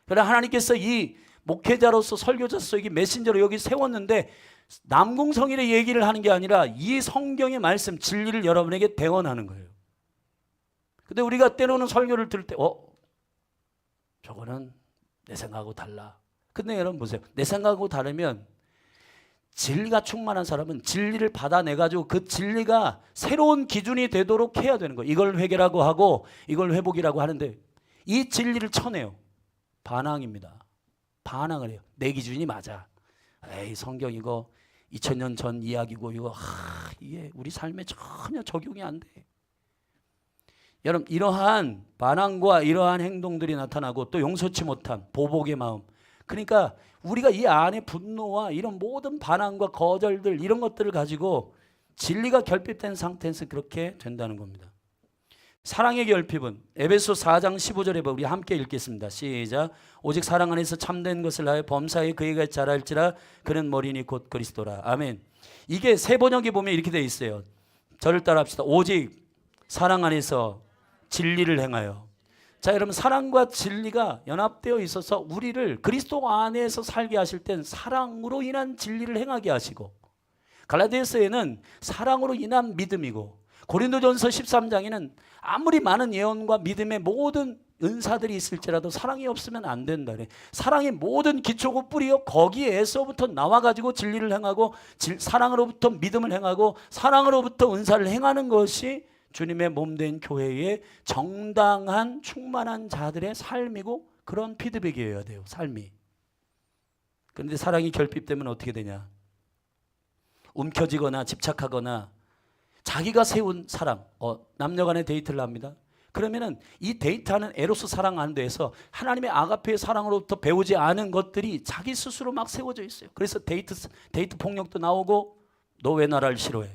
그러나 하나님께서 이 목회자로서 설교자로서 여기 메신저로 여기 세웠는데 남궁성일의 얘기를 하는 게 아니라 이 성경의 말씀 진리를 여러분에게 대언하는 거예요. 근데 우리가 때로는 설교를 들을 때 저거는 내 생각하고 달라. 근데 여러분 보세요. 내 생각하고 다르면 진리가 충만한 사람은 진리를 받아내가지고 그 진리가 새로운 기준이 되도록 해야 되는 거예요. 이걸 회개라고 하고 이걸 회복이라고 하는데 이 진리를 쳐내요. 반항입니다. 반항을 해요. 내 기준이 맞아. 에이 성경 이거 2000년 전 이야기고 이거 이게 우리 삶에 전혀 적용이 안 돼. 여러분 이러한 반항과 이러한 행동들이 나타나고 또 용서치 못한 보복의 마음. 그러니까 우리가 이 안에 분노와 이런 모든 반항과 거절들 이런 것들을 가지고 진리가 결핍된 상태에서 그렇게 된다는 겁니다. 사랑의 결핍은 에베소 4장 15절에 우리 함께 읽겠습니다. 시작. 오직 사랑 안에서 참된 것을 하여 범사에 그에게 자랄지라 그는 머리니 곧 그리스도라. 아멘. 이게 새 번역에 보면 이렇게 되어 있어요. 저를 따라합시다. 오직 사랑 안에서 진리를 행하여. 자, 여러분, 사랑과 진리가 연합되어 있어서 우리를 그리스도 안에서 살게 하실 땐 사랑으로 인한 진리를 행하게 하시고, 갈라디아서에는 사랑으로 인한 믿음이고, 고린도전서 13장에는 아무리 많은 예언과 믿음의 모든 은사들이 있을지라도 사랑이 없으면 안 된다. 사랑의 모든 기초고 뿌리요, 거기에서부터 나와가지고 진리를 행하고, 사랑으로부터 믿음을 행하고, 사랑으로부터 은사를 행하는 것이 주님의 몸된 교회의 정당한 충만한 자들의 삶이고, 그런 피드백이어야 돼요, 삶이. 그런데 사랑이 결핍되면 어떻게 되냐? 움켜쥐거나 집착하거나 자기가 세운 사랑, 남녀 간의 데이트를 합니다. 그러면은 이 데이트하는 에로스 사랑 안에서 하나님의 아가페의 사랑으로부터 배우지 않은 것들이 자기 스스로 막 세워져 있어요. 그래서 데이트 폭력도 나오고, 너 왜 나를 싫어해?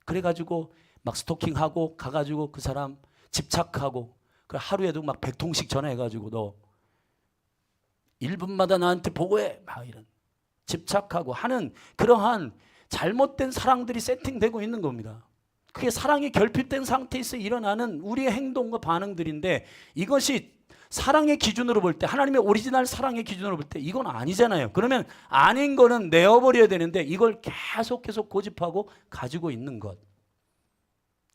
그래가지고 막 스토킹하고 가가지고 그 사람 집착하고, 하루에도 막 100통씩 전화해가지고 너 1분마다 나한테 보고해, 막 이런 집착하고 하는 그러한 잘못된 사랑들이 세팅되고 있는 겁니다. 그게 사랑이 결핍된 상태에서 일어나는 우리의 행동과 반응들인데, 이것이 사랑의 기준으로 볼 때, 하나님의 오리지널 사랑의 기준으로 볼 때 이건 아니잖아요. 그러면 아닌 거는 내어버려야 되는데 이걸 계속 고집하고 가지고 있는 것.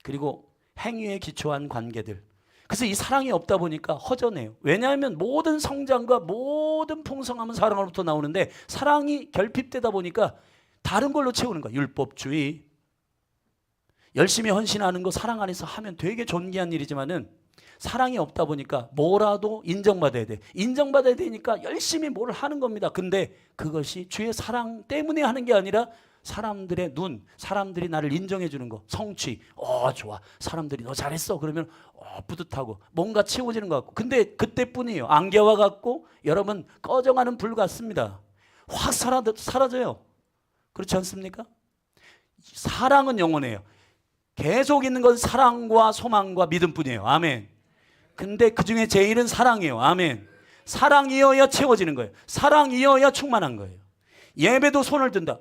그리고 행위에 기초한 관계들. 그래서 이 사랑이 없다 보니까 허전해요. 왜냐하면 모든 성장과 모든 풍성함은 사랑으로부터 나오는데, 사랑이 결핍되다 보니까 다른 걸로 채우는 거야. 율법주의, 열심히 헌신하는 거 사랑 안에서 하면 되게 존귀한 일이지만은, 사랑이 없다 보니까 뭐라도 인정받아야 돼. 인정받아야 되니까 열심히 뭘 하는 겁니다. 근데 그것이 주의 사랑 때문에 하는 게 아니라 사람들의 눈, 사람들이 나를 인정해 주는 거, 성취, 좋아, 사람들이 너 잘했어 그러면 뿌듯하고 뭔가 채워지는 것 같고. 근데 그때뿐이에요. 안개와 같고 여러분 꺼져가는 불 같습니다. 확 사라져요. 그렇지 않습니까? 사랑은 영원해요. 계속 있는 건 사랑과 소망과 믿음뿐이에요. 아멘. 근데 그 중에 제일은 사랑이에요. 아멘. 사랑이어야 채워지는 거예요. 사랑이어야 충만한 거예요. 예배도 손을 든다.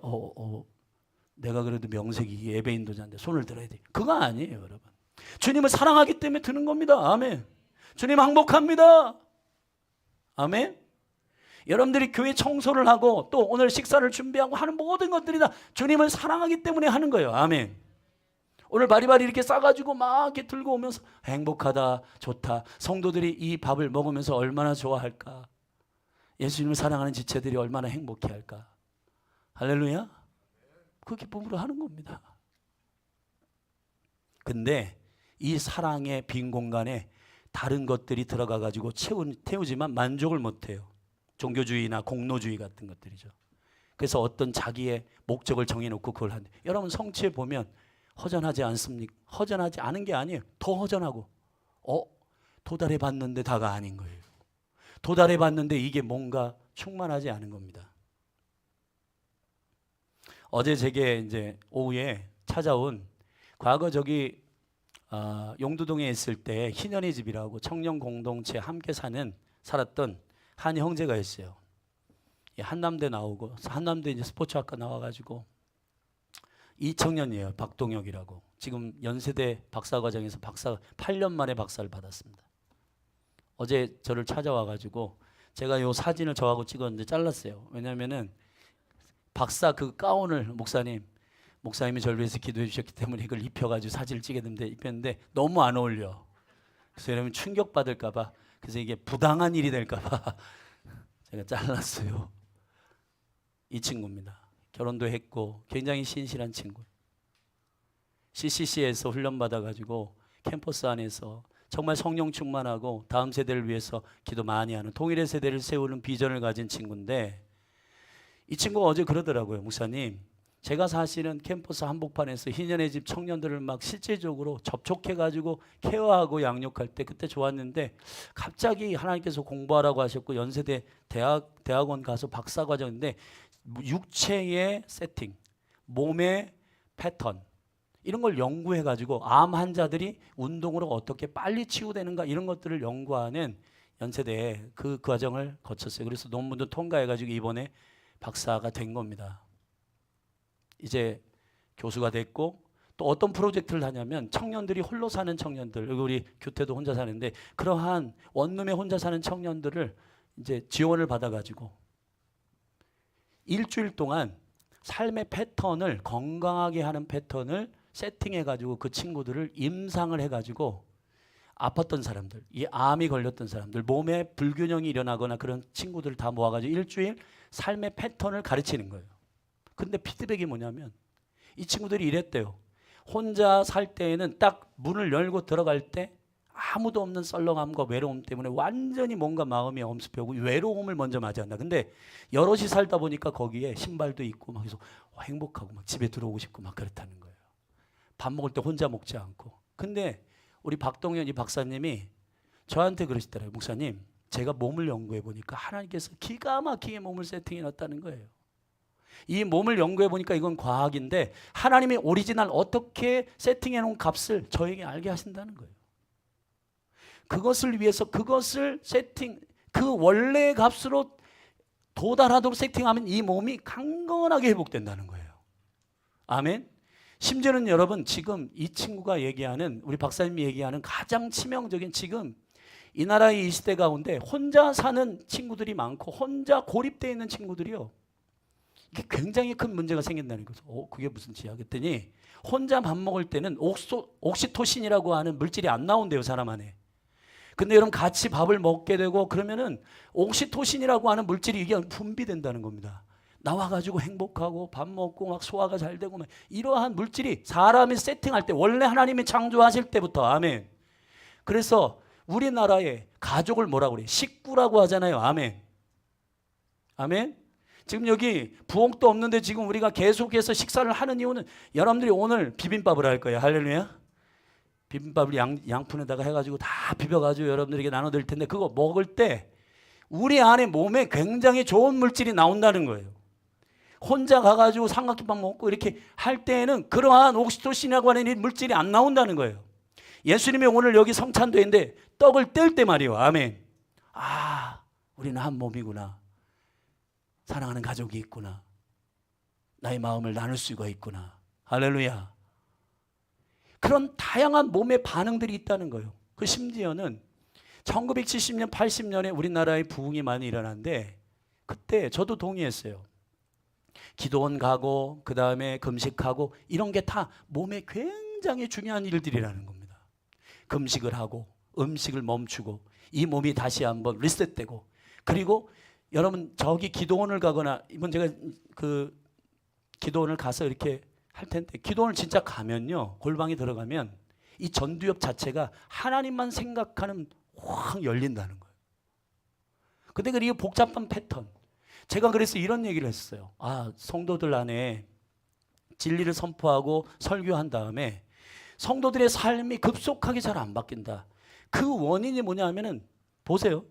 내가 그래도 명색이 예배인도자인데 손을 들어야 돼. 그거 아니에요, 여러분. 주님을 사랑하기 때문에 드는 겁니다. 아멘. 주님 행복합니다. 아멘. 여러분들이 교회 청소를 하고 또 오늘 식사를 준비하고 하는 모든 것들이 다 주님을 사랑하기 때문에 하는 거예요. 아멘. 오늘 바리바리 이렇게 싸가지고 막 이렇게 들고 오면서 행복하다, 좋다. 성도들이 이 밥을 먹으면서 얼마나 좋아할까? 예수님을 사랑하는 지체들이 얼마나 행복해할까? 할렐루야. 그 기쁨으로 하는 겁니다. 근데 이 사랑의 빈 공간에 다른 것들이 들어가가지고 태우지만 만족을 못해요. 종교주의나 공로주의 같은 것들이죠. 그래서 어떤 자기의 목적을 정해놓고 그걸 한대. 여러분 성취에 보면 허전하지 않습니까? 허전하지 않은 게 아니에요. 더 허전하고 도달해 봤는데 다가 아닌 거예요. 도달해 봤는데 이게 뭔가 충만하지 않은 겁니다. 어제 제게 이제 오후에 찾아온, 과거 저기 용두동에 있을 때 희년의 집이라고 청년 공동체 함께 살았던 한 형제가 있어요. 한남대 나오고, 한남대 이제 스포츠학과 나와가지고 이청년이에요. 박동혁이라고. 지금 연세대 박사과정에서 8년 만에 박사를 받았습니다. 어제 저를 찾아와가지고 제가 요 사진을 저하고 찍었는데 잘랐어요. 왜냐면은 박사 그 가운을 목사님이 저를 위해서 기도해 주셨기 때문에 이걸 입혀가지고 사진을 찍게 됐는데, 입혔는데 너무 안 어울려. 그래서 여러분 충격받을까봐, 그래서 이게 부당한 일이 될까봐 제가 잘랐어요. 이 친구입니다. 결혼도 했고 굉장히 신실한 친구. CCC에서 훈련받아가지고 캠퍼스 안에서 정말 성령 충만하고 다음 세대를 위해서 기도 많이 하는, 통일의 세대를 세우는 비전을 가진 친구인데, 이 친구가 어제 그러더라고요. 목사님, 제가 사실은 캠퍼스 한복판에서 희년의 집 청년들을 막 실제적으로 접촉해가지고 케어하고 양육할 때 그때 좋았는데, 갑자기 하나님께서 공부하라고 하셨고 연세대 대학원 가서 박사과정인데 육체의 세팅, 몸의 패턴 이런 걸 연구해 가지고 암 환자들이 운동으로 어떻게 빨리 치유되는가 이런 것들을 연구하는 연세대에 그 과정을 거쳤어요. 그래서 논문도 통과해 가지고 이번에 박사가 된 겁니다. 이제 교수가 됐고 또 어떤 프로젝트를 하냐면 청년들이 홀로 사는 청년들, 우리 교태도 혼자 사는데 그러한 원룸에 혼자 사는 청년들을 이제 지원을 받아 가지고 일주일 동안 삶의 패턴을 건강하게 하는 패턴을 세팅해 가지고 그 친구들을 임상을 해 가지고 아팠던 사람들, 이 암이 걸렸던 사람들, 몸에 불균형이 일어나거나 그런 친구들을 다 모아 가지고 일주일 삶의 패턴을 가르치는 거예요. 근데 피드백이 뭐냐면 이 친구들이 이랬대요. 혼자 살 때에는 딱 문을 열고 들어갈 때 아무도 없는 썰렁함과 외로움 때문에 완전히 뭔가 마음이 엄습하고 외로움을 먼저 맞이한다. 근데 여럿이 살다 보니까 거기에 신발도 있고 막 해서 행복하고 막 집에 들어오고 싶고 막 그렇다는 거예요. 밥 먹을 때 혼자 먹지 않고. 근데 우리 박동현 이 박사님이 저한테 그러시더라고요. 목사님, 제가 몸을 연구해 보니까 하나님께서 기가 막히게 몸을 세팅해 놨다는 거예요. 이 몸을 연구해 보니까 이건 과학인데 하나님의 오리지널 어떻게 세팅해 놓은 값을 저에게 알게 하신다는 거예요. 그것을 위해서 그것을 그 원래의 값으로 도달하도록 세팅하면 이 몸이 강건하게 회복된다는 거예요. 아멘. 심지어는 여러분 지금 이 친구가 얘기하는 우리 박사님이 얘기하는 가장 치명적인 지금 이 나라의 이 시대 가운데 혼자 사는 친구들이 많고 혼자 고립되어 있는 친구들이요. 이게 굉장히 큰 문제가 생긴다는 거죠. 그게 무슨 지야? 그랬더니 혼자 밥 먹을 때는 옥시토신이라고 하는 물질이 안 나온대요, 사람 안에. 근데 여러분 같이 밥을 먹게 되고 그러면은 옥시토신이라고 하는 물질이 이게 분비된다는 겁니다. 나와가지고 행복하고 밥 먹고 막 소화가 잘 되고 막 이러한 물질이 사람이 세팅할 때 원래 하나님이 창조하실 때부터 아멘. 그래서 우리나라의 가족을 뭐라고 그래요? 식구라고 하잖아요. 아멘. 아멘. 지금 여기 부엌도 없는데 지금 우리가 계속해서 식사를 하는 이유는 여러분들이 오늘 비빔밥을 할 거예요. 할렐루야. 비빔밥을 양푼에다가 해가지고 다 비벼가지고 여러분들에게 나눠드릴 텐데 그거 먹을 때 우리 안에 몸에 굉장히 좋은 물질이 나온다는 거예요. 혼자 가가지고 삼각김밥 먹고 이렇게 할 때에는 그러한 옥시토신이라고 하는 이 물질이 안 나온다는 거예요. 예수님이 오늘 여기 성찬도인데 떡을 뗄 때 말이에요. 아멘. 우리는 한 몸이구나. 사랑하는 가족이 있구나. 나의 마음을 나눌 수가 있구나. 할렐루야. 그런 다양한 몸의 반응들이 있다는 거예요. 그 심지어는 1970년, 80년에 우리나라에 부흥이 많이 일어났는데 그때 저도 동의했어요. 기도원 가고 그 다음에 금식하고 이런 게 다 몸에 굉장히 중요한 일들이라는 겁니다. 금식을 하고 음식을 멈추고 이 몸이 다시 한번 리셋되고 그리고 여러분 저기 기도원을 가거나 이번 제가 그 기도원을 가서 이렇게 할 텐데 기도원을 진짜 가면요 골방에 들어가면 이 전두엽 자체가 하나님만 생각하는 확 열린다는 거예요. 근데 그 이 복잡한 패턴 제가 그래서 이런 얘기를 했어요. 성도들 안에 진리를 선포하고 설교한 다음에 성도들의 삶이 급속하게 잘 안 바뀐다. 그 원인이 뭐냐 하면은 보세요.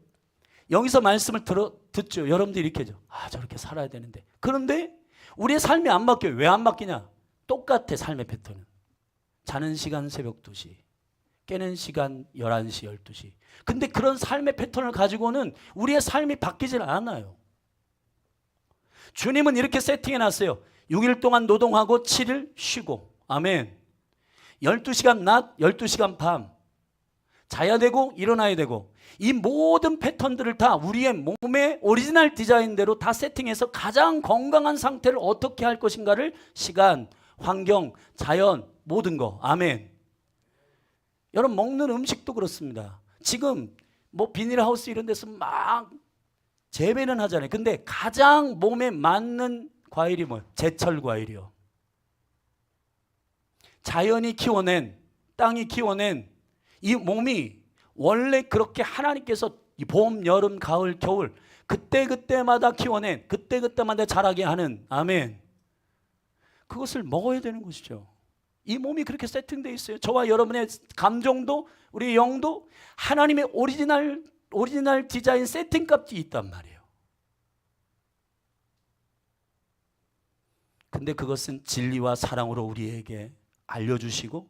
여기서 말씀을 듣죠. 여러분들이 이렇게 하죠. 저렇게 살아야 되는데. 그런데 우리의 삶이 안 바뀌어요. 왜 안 바뀌냐? 똑같아 삶의 패턴은. 자는 시간 새벽 2시. 깨는 시간 11시, 12시. 근데 그런 삶의 패턴을 가지고는 우리의 삶이 바뀌질 않아요. 주님은 이렇게 세팅해 놨어요. 6일 동안 노동하고 7일 쉬고. 아멘. 12시간 낮, 12시간 밤. 자야 되고 일어나야 되고. 이 모든 패턴들을 다 우리의 몸의 오리지널 디자인대로 다 세팅해서 가장 건강한 상태를 어떻게 할 것인가를 시간, 환경, 자연, 모든 거. 아멘. 여러분 먹는 음식도 그렇습니다. 지금 뭐 비닐하우스 이런 데서 막 재배는 하잖아요. 근데 가장 몸에 맞는 과일이 뭐예요? 제철 과일이요. 자연이 키워낸, 땅이 키워낸 이 몸이 원래 그렇게 하나님께서 봄, 여름, 가을, 겨울 그때그때마다 키워낸 그때그때마다 자라게 하는 아멘. 그것을 먹어야 되는 것이죠. 이 몸이 그렇게 세팅되어 있어요. 저와 여러분의 감정도 우리 영도 하나님의 오리지널 디자인 세팅값이 있단 말이에요. 근데 그것은 진리와 사랑으로 우리에게 알려주시고,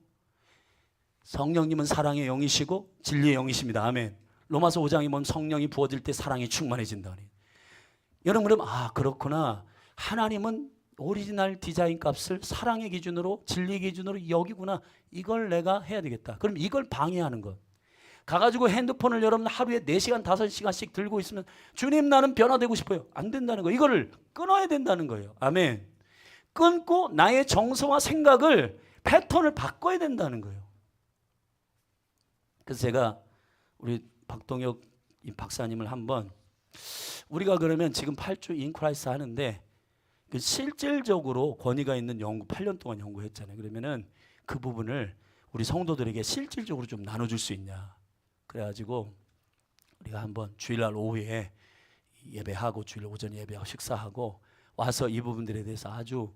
성령님은 사랑의 영이시고 진리의 영이십니다. 아멘. 로마서 5장에 보면 성령이 부어질 때 사랑이 충만해진다. 여러분 그러면 그렇구나. 하나님은 오리지널 디자인 값을 사랑의 기준으로, 진리 기준으로 여기구나. 이걸 내가 해야 되겠다. 그럼 이걸 방해하는 것. 가가지고 핸드폰을 여러분 하루에 4시간 5시간씩 들고 있으면 주님 나는 변화되고 싶어요. 안 된다는 거예요. 이거를 끊어야 된다는 거예요. 아멘. 끊고 나의 정서와 생각을, 패턴을 바꿔야 된다는 거예요. 그래서 제가 우리 박동혁 박사님을 한번, 우리가 그러면 지금 8주 인크라이스 하는데 그 실질적으로 권위가 있는 연구 8년 동안 연구했잖아요. 그러면은 그 부분을 우리 성도들에게 실질적으로 좀 나눠줄 수 있냐. 그래가지고 우리가 한번 주일날 오후에 예배하고 주일 오전 예배하고 식사하고 와서 이 부분들에 대해서 아주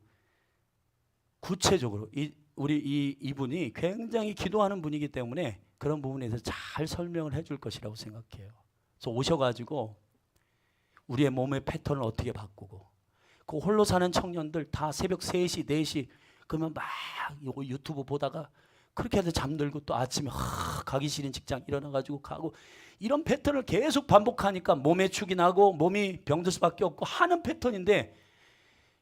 구체적으로 이분이 굉장히 기도하는 분이기 때문에 그런 부분에 대해서 잘 설명을 해줄 것이라고 생각해요. 그래서 오셔가지고 우리의 몸의 패턴을 어떻게 바꾸고, 그 홀로 사는 청년들 다 새벽 3시, 4시 그러면 막 유튜브 보다가 그렇게 해서 잠들고 또 아침에 가기 싫은 직장 일어나가지고 가고, 이런 패턴을 계속 반복하니까 몸에 축이 나고 몸이 병들 수밖에 없고 하는 패턴인데,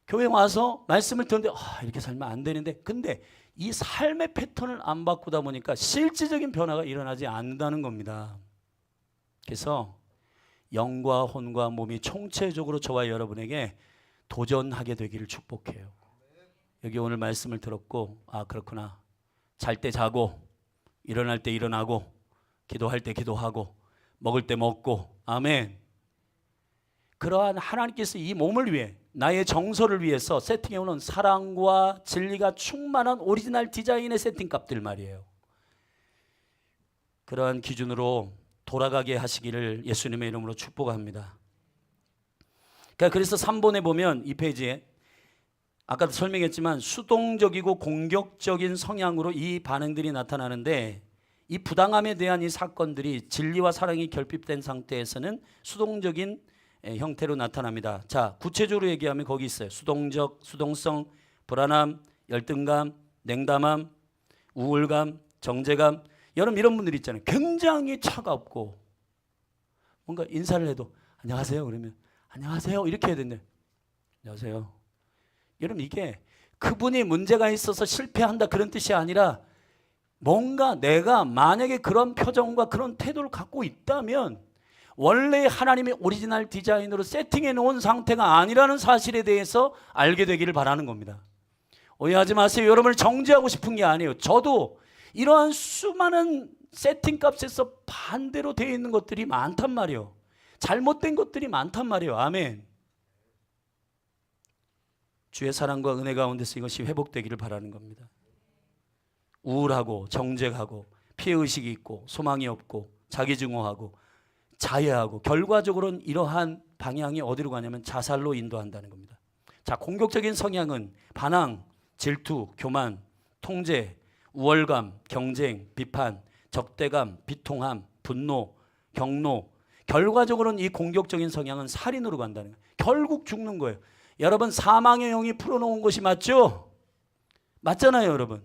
교회 와서 말씀을 듣는데 이렇게 살면 안 되는데, 근데 이 삶의 패턴을 안 바꾸다 보니까 실질적인 변화가 일어나지 않는다는 겁니다. 그래서 영과 혼과 몸이 총체적으로 저와 여러분에게 도전하게 되기를 축복해요. 여기 오늘 말씀을 들었고 그렇구나. 잘 때 자고, 일어날 때 일어나고, 기도할 때 기도하고, 먹을 때 먹고, 아멘. 그러한 하나님께서 이 몸을 위해, 나의 정서를 위해서 세팅해 오는 사랑과 진리가 충만한 오리지널 디자인의 세팅값들 말이에요. 그러한 기준으로 돌아가게 하시기를 예수님의 이름으로 축복합니다. 그래서 3번에 보면 이 페이지에 아까도 설명했지만 수동적이고 공격적인 성향으로 이 반응들이 나타나는데, 이 부당함에 대한 이 사건들이 진리와 사랑이 결핍된 상태에서는 수동적인 형태로 나타납니다. 자, 구체적으로 얘기하면 거기 있어요. 수동적, 수동성, 불안함, 열등감, 냉담함, 우울감, 정제감. 여러분 이런 분들 있잖아요. 굉장히 차갑고 뭔가 인사를 해도 안녕하세요 그러면 안녕하세요 이렇게 해야 된대. 안녕하세요. 여러분 이게 그분이 문제가 있어서 실패한다 그런 뜻이 아니라, 뭔가 내가 만약에 그런 표정과 그런 태도를 갖고 있다면 원래 하나님의 오리지널 디자인으로 세팅해 놓은 상태가 아니라는 사실에 대해서 알게 되기를 바라는 겁니다. 오해하지 마세요. 여러분을 정죄하고 싶은 게 아니에요. 저도 이러한 수많은 세팅 값에서 반대로 되어 있는 것들이 많단 말이에요. 잘못된 것들이 많단 말이에요. 아멘. 주의 사랑과 은혜 가운데서 이것이 회복되기를 바라는 겁니다. 우울하고 정죄하고 피해의식이 있고 소망이 없고 자기증오하고 자해하고, 결과적으로는 이러한 방향이 어디로 가냐면 자살로 인도한다는 겁니다. 자, 공격적인 성향은 반항, 질투, 교만, 통제, 우월감, 경쟁, 비판, 적대감, 비통함, 분노, 경노. 결과적으로는 이 공격적인 성향은 살인으로 간다는 거예요. 결국 죽는 거예요. 여러분 사망의 영이 풀어놓은 것이 맞죠? 맞잖아요 여러분.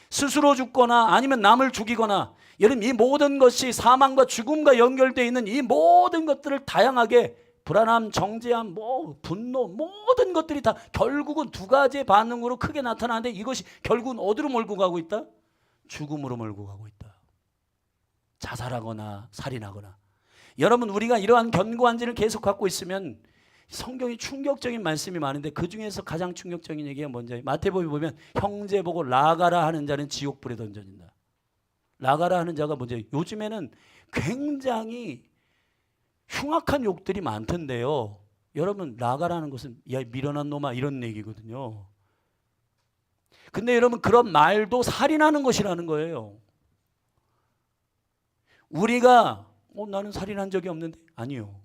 스스로 죽거나 아니면 남을 죽이거나, 여러분 이 모든 것이 사망과 죽음과 연결되어 있는 이 모든 것들을 다양하게, 불안함, 정죄함, 분노, 모든 것들이 다 결국은 두 가지의 반응으로 크게 나타나는데, 이것이 결국은 어디로 몰고 가고 있다? 죽음으로 몰고 가고 있다. 자살하거나 살인하거나. 여러분 우리가 이러한 견고한 진을 계속 갖고 있으면, 성경이 충격적인 말씀이 많은데 그 중에서 가장 충격적인 얘기가 뭔지, 마태복음에 보면 형제 보고 나가라 하는 자는 지옥불에 던져진다. 나가라 하는 자가 뭔지, 요즘에는 굉장히 흉악한 욕들이 많던데요. 여러분 나가라는 것은 야 미련한 놈아 이런 얘기거든요. 근데 여러분 그런 말도 살인하는 것이라는 거예요. 우리가 나는 살인한 적이 없는데, 아니요.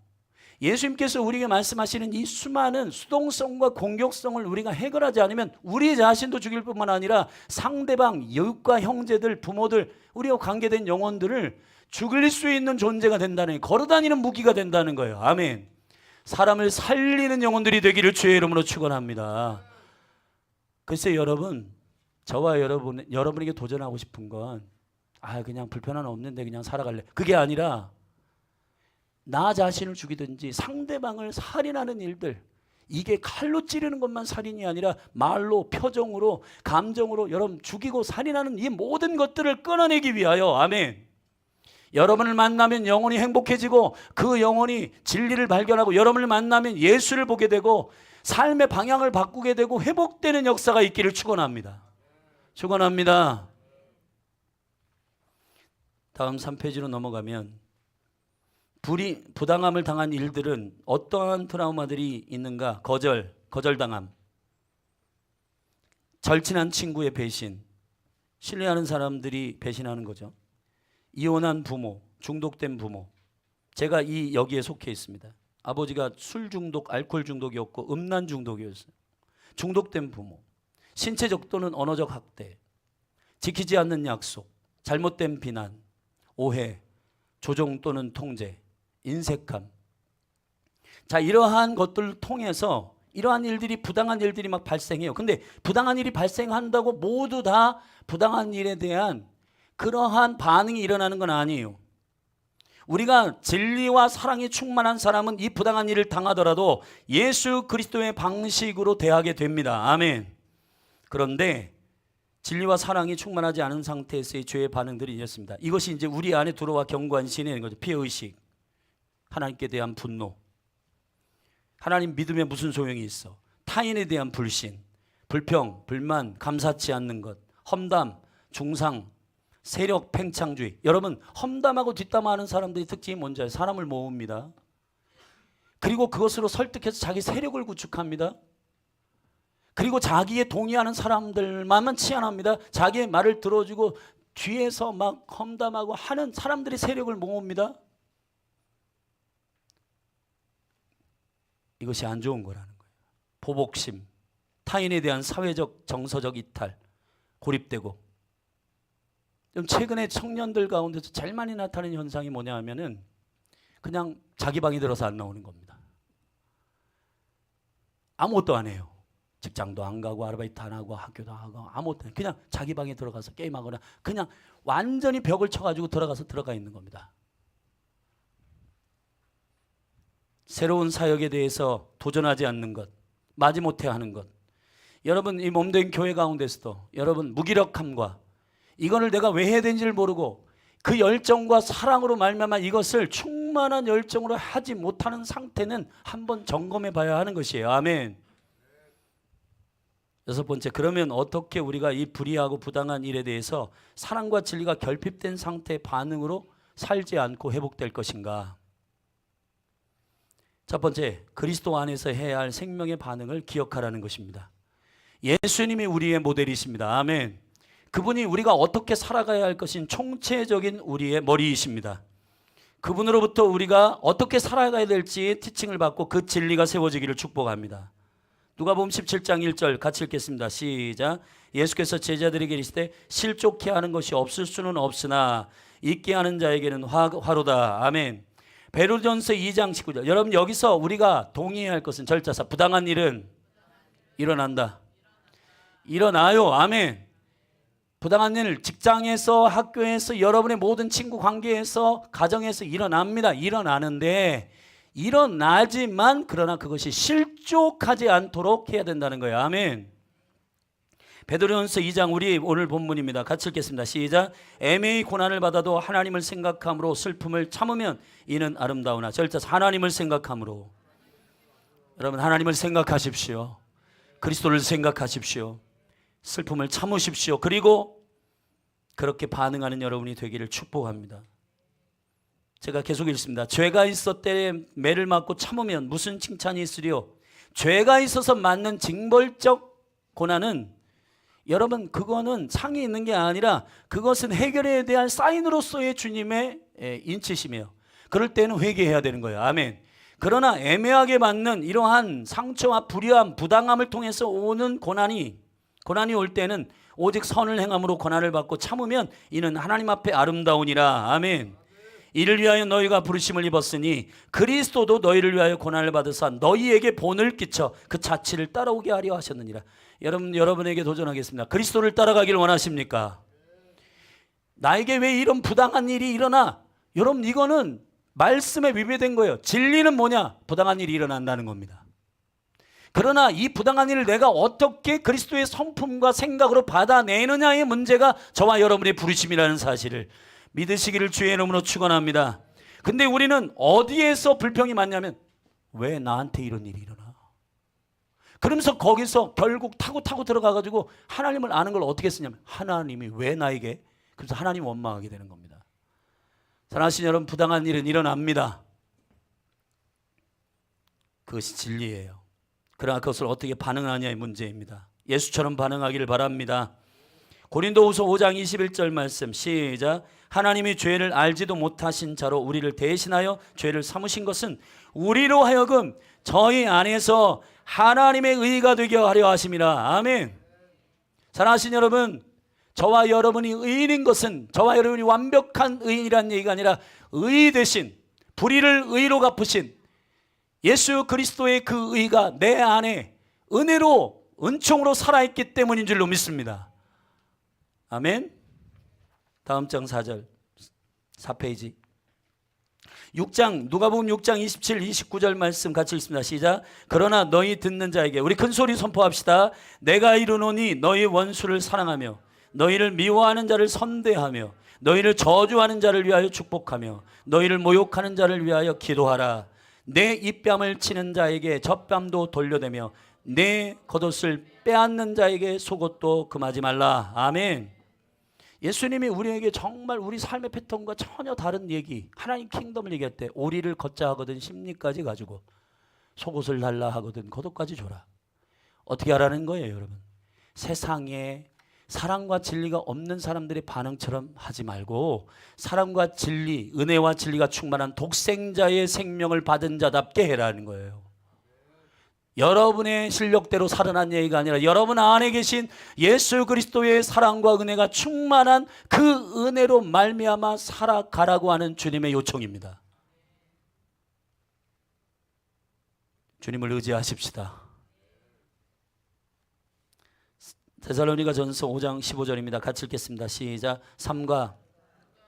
예수님께서 우리에게 말씀하시는 이 수많은 수동성과 공격성을 우리가 해결하지 않으면 우리 자신도 죽일 뿐만 아니라 상대방, 이웃과 형제들, 부모들, 우리와 관계된 영혼들을 죽일 수 있는 존재가 된다는, 걸어다니는 무기가 된다는 거예요. 아멘. 사람을 살리는 영혼들이 되기를 주의 이름으로 축원합니다. 글쎄 여러분, 저와 여러분에게 도전하고 싶은 건 그냥 불편한 없는데 그냥 살아갈래. 그게 아니라 나 자신을 죽이든지 상대방을 살인하는 일들, 이게 칼로 찌르는 것만 살인이 아니라 말로, 표정으로, 감정으로 여러분 죽이고 살인하는 이 모든 것들을 끊어내기 위하여, 아멘, 여러분을 만나면 영혼이 행복해지고 그 영혼이 진리를 발견하고 여러분을 만나면 예수를 보게 되고 삶의 방향을 바꾸게 되고 회복되는 역사가 있기를 축원합니다. 축원합니다. 다음 3페이지로 넘어가면 부당함을 당한 일들은 어떠한 트라우마들이 있는가? 거절당함, 절친한 친구의 배신, 신뢰하는 사람들이 배신하는 거죠. 이혼한 부모, 중독된 부모. 제가 여기에 속해 있습니다. 아버지가 술 중독, 알코올 중독이었고 음란 중독이었어요. 중독된 부모, 신체적 또는 언어적 학대, 지키지 않는 약속, 잘못된 비난, 오해, 조종 또는 통제, 인색함. 자, 이러한 것들을 통해서 이러한 일들이, 부당한 일들이 막 발생해요. 근데 부당한 일이 발생한다고 모두 다 부당한 일에 대한 그러한 반응이 일어나는 건 아니에요. 우리가 진리와 사랑이 충만한 사람은 이 부당한 일을 당하더라도 예수 그리스도의 방식으로 대하게 됩니다. 아멘. 그런데 진리와 사랑이 충만하지 않은 상태에서의 죄의 반응들이 이렇습니다. 이것이 이제 우리 안에 들어와 견고한 신의 거죠. 피해의식, 하나님께 대한 분노, 하나님 믿음에 무슨 소용이 있어, 타인에 대한 불신, 불평, 불만, 감사치 않는 것, 험담, 중상, 세력 팽창주의. 여러분, 험담하고 뒷담화하는 사람들의 특징이 뭔지 알아요? 사람을 모읍니다. 그리고 그것으로 설득해서 자기 세력을 구축합니다. 그리고 자기에 동의하는 사람들만 치안합니다. 자기의 말을 들어주고 뒤에서 막 험담하고 하는 사람들의 세력을 모읍니다. 이것이 안 좋은 거라는 거예요. 보복심, 타인에 대한 사회적 정서적 이탈, 고립되고. 최근에 청년들 가운데서 제일 많이 나타나는 현상이 뭐냐 하면은 그냥 자기 방에 들어서 안 나오는 겁니다. 아무것도 안 해요. 직장도 안 가고 아르바이트 안 하고 학교도 안 하고 아무것도 안 해요. 그냥 자기 방에 들어가서 게임하거나 그냥 완전히 벽을 쳐가지고 들어가 있는 겁니다. 새로운 사역에 대해서 도전하지 않는 것, 마지못해 하는 것. 여러분, 이 몸된 교회 가운데서도 여러분 무기력함과 이거를 내가 왜 해야 되는지를 모르고 그 열정과 사랑으로 말미암아 이것을 충만한 열정으로 하지 못하는 상태는 한번 점검해 봐야 하는 것이에요. 아멘. 6번째, 그러면 어떻게 우리가 이 불의하고 부당한 일에 대해서 사랑과 진리가 결핍된 상태의 반응으로 살지 않고 회복될 것인가? 첫 번째, 그리스도 안에서 해야 할 생명의 반응을 기억하라는 것입니다. 예수님이 우리의 모델이십니다. 아멘. 그분이 우리가 어떻게 살아가야 할 것인 총체적인 우리의 머리이십니다. 그분으로부터 우리가 어떻게 살아가야 될지 티칭을 받고 그 진리가 세워지기를 축복합니다. 누가복음 17장 1절 같이 읽겠습니다. 시작. 예수께서 제자들에게 이르시되 실족케 하는 것이 없을 수는 없으나 있게 하는 자에게는 화로다. 아멘. 베드로전서 2장 19절. 여러분, 여기서 우리가 동의해야 할 것은 절자사. 부당한 일은 일어난다. 일어나요. 아멘. 부당한 일, 직장에서, 학교에서, 여러분의 모든 친구 관계에서, 가정에서 일어납니다. 일어나는데 일어나지만 그러나 그것이 실족하지 않도록 해야 된다는 거예요. 아멘. 베드로전서 2장 우리 오늘 본문입니다. 같이 읽겠습니다. 시작. 애매히 고난을 받아도 하나님을 생각함으로 슬픔을 참으면 이는 아름다우나. 절자서 하나님을 생각함으로. 여러분, 하나님을 생각하십시오. 그리스도를 생각하십시오. 슬픔을 참으십시오. 그리고 그렇게 반응하는 여러분이 되기를 축복합니다. 제가 계속 읽습니다. 죄가 있었때 매를 맞고 참으면 무슨 칭찬이 있으리요? 죄가 있어서 맞는 징벌적 고난은 여러분, 그거는 상이 있는 게 아니라 그것은 해결해야 될 사인으로서의 주님의 인치심이에요. 그럴 때는 회개해야 되는 거예요. 아멘. 그러나 애매하게 받는 이러한 상처와 불의함, 부당함을 통해서 오는 고난이 올 때는 오직 선을 행함으로 고난을 받고 참으면 이는 하나님 앞에 아름다우니라. 아멘. 이를 위하여 너희가 부르심을 입었으니 그리스도도 너희를 위하여 고난을 받으사 너희에게 본을 끼쳐 그 자취를 따라오게 하려 하셨느니라. 여러분에게 도전하겠습니다. 그리스도를 따라가길 원하십니까? 나에게 왜 이런 부당한 일이 일어나? 여러분, 이거는 말씀에 위배된 거예요. 진리는 뭐냐? 부당한 일이 일어난다는 겁니다. 그러나 이 부당한 일을 내가 어떻게 그리스도의 성품과 생각으로 받아내느냐의 문제가 저와 여러분의 부르심이라는 사실을 믿으시기를 주의 이름으로 축원합니다. 근데 우리는 어디에서 불평이 많냐면, 왜 나한테 이런 일이 일어나? 그러면서 거기서 결국 타고 들어가가지고 하나님을 아는 걸 어떻게 쓰냐면, 하나님이 왜 나에게? 그래서 하나님 원망하게 되는 겁니다. 사랑하신 여러분, 부당한 일은 일어납니다. 그것이 진리예요. 그러나 그것을 어떻게 반응하냐의 문제입니다. 예수처럼 반응하기를 바랍니다. 고린도후서 5장 21절 말씀 시작. 하나님이 죄를 알지도 못하신 자로 우리를 대신하여 죄를 삼으신 것은 우리로 하여금 저희 안에서 하나님의 의가 되게 하려 하심이라. 아멘. 사랑하신 여러분, 저와 여러분이 의인인 것은 저와 여러분이 완벽한 의인이라는 얘기가 아니라 의 대신 불의를 의로 갚으신 예수 그리스도의 그 의가 내 안에 은혜로 은총으로 살아있기 때문인 줄로 믿습니다. 아멘. 다음 장 4절 4페이지 6장 누가복음 6장 27, 29절 말씀 같이 읽습니다. 시작. 그러나 너희 듣는 자에게 우리 큰 소리 선포합시다. 내가 이르노니 너희 원수를 사랑하며 너희를 미워하는 자를 선대하며 너희를 저주하는 자를 위하여 축복하며 너희를 모욕하는 자를 위하여 기도하라. 내 입뺨을 치는 자에게 젖뺨도 돌려대며 내 겉옷을 빼앗는 자에게 속옷도 금하지 말라. 아멘. 예수님이 우리에게 정말 우리 삶의 패턴과 전혀 다른 얘기, 하나님 킹덤을 얘기할 때 오리를 걷자 하거든 심리까지 가지고 속옷을 달라 하거든 겉옷까지 줘라. 어떻게 하라는 거예요, 여러분? 세상에 사랑과 진리가 없는 사람들의 반응처럼 하지 말고 사랑과 진리, 은혜와 진리가 충만한 독생자의 생명을 받은 자답게 해라는 거예요. 여러분의 실력대로 살아난 얘기가 아니라 여러분 안에 계신 예수 그리스도의 사랑과 은혜가 충만한 그 은혜로 말미암아 살아가라고 하는 주님의 요청입니다. 주님을 의지하십시다. 데살로니가전서 5장 15절입니다. 같이 읽겠습니다. 시작. 3과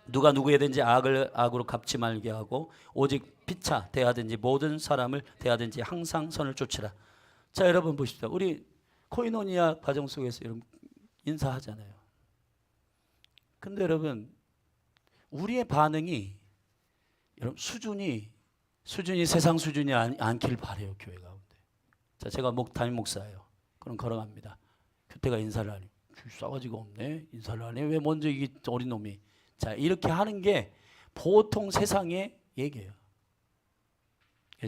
누가 누구에든지 악을 악으로 갚지 말게 하고 오직 피차 대하든지 모든 사람을 대하든지 항상 선을 쫓으라. 자, 여러분 보십시오. 우리 코이노니아 과정 속에서 여러분 인사하잖아요. 근데 여러분 우리의 반응이 여러분 수준이 세상 수준이 않길 바래요. 교회 가운데. 자, 제가 담임 목사예요. 그럼 걸어갑니다. 그때가 인사를 하니 싸가지가 없네. 인사를 하니 왜 먼저 이 어린 놈이. 자, 이렇게 하는 게 보통 세상의 얘기예요.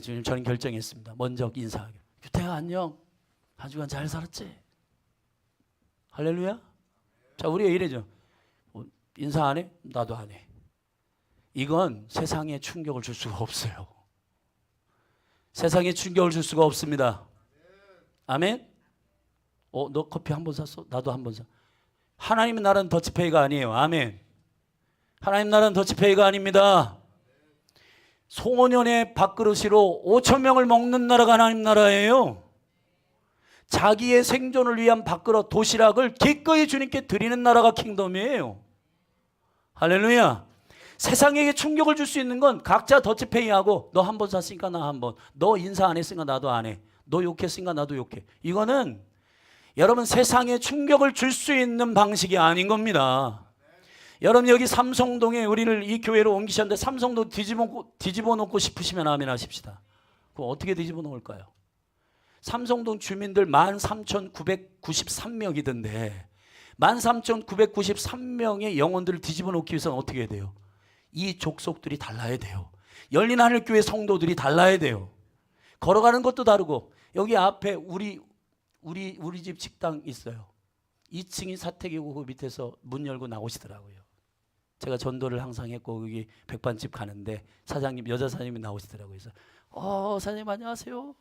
지금 저는 결정했습니다. 먼저 인사하기로. 규태야 안녕. 한 주간 잘 살았지? 할렐루야. 자, 우리가 이래죠. 인사 안 해? 나도 안 해. 이건 세상에 충격을 줄 수가 없어요. 세상에 충격을 줄 수가 없습니다. 아멘. 너 커피 한 번 샀어? 나도 한 번 사. 하나님 나라는 더치페이가 아니에요. 아멘. 하나님 나라는 더치페이가 아닙니다. 송원년의 밥그릇으로 5천 명을 먹는 나라가 하나님 나라예요. 자기의 생존을 위한 밥그릇 도시락을 기꺼이 주님께 드리는 나라가 킹덤이에요. 할렐루야. 세상에게 충격을 줄 수 있는 건 각자 더치페이하고 너 한 번 샀으니까 나 한 번, 너 인사 안 했으니까 나도 안 해, 너 욕했으니까 나도 욕해. 이거는 여러분 세상에 충격을 줄 수 있는 방식이 아닌 겁니다. 여러분 여기 삼성동에 우리를 이 교회로 옮기셨는데 삼성동 뒤집어 놓고 싶으시면 아멘 하십시다. 그럼 어떻게 뒤집어 놓을까요? 삼성동 주민들 13,993명이던데 13,993명의 영혼들을 뒤집어 놓기 위해서는 어떻게 해야 돼요? 이 족속들이 달라야 돼요. 열린 하늘교회 성도들이 달라야 돼요. 걸어가는 것도 다르고 여기 앞에 우리 집 식당 있어요. 2층이 사택이고 그 밑에서 문 열고 나오시더라고요. 제가 전도를 항상 했고 여기 백반집 가는데 사장님 여자 사장님이 나오시더라고요. 그래서 사장님 안녕하세요.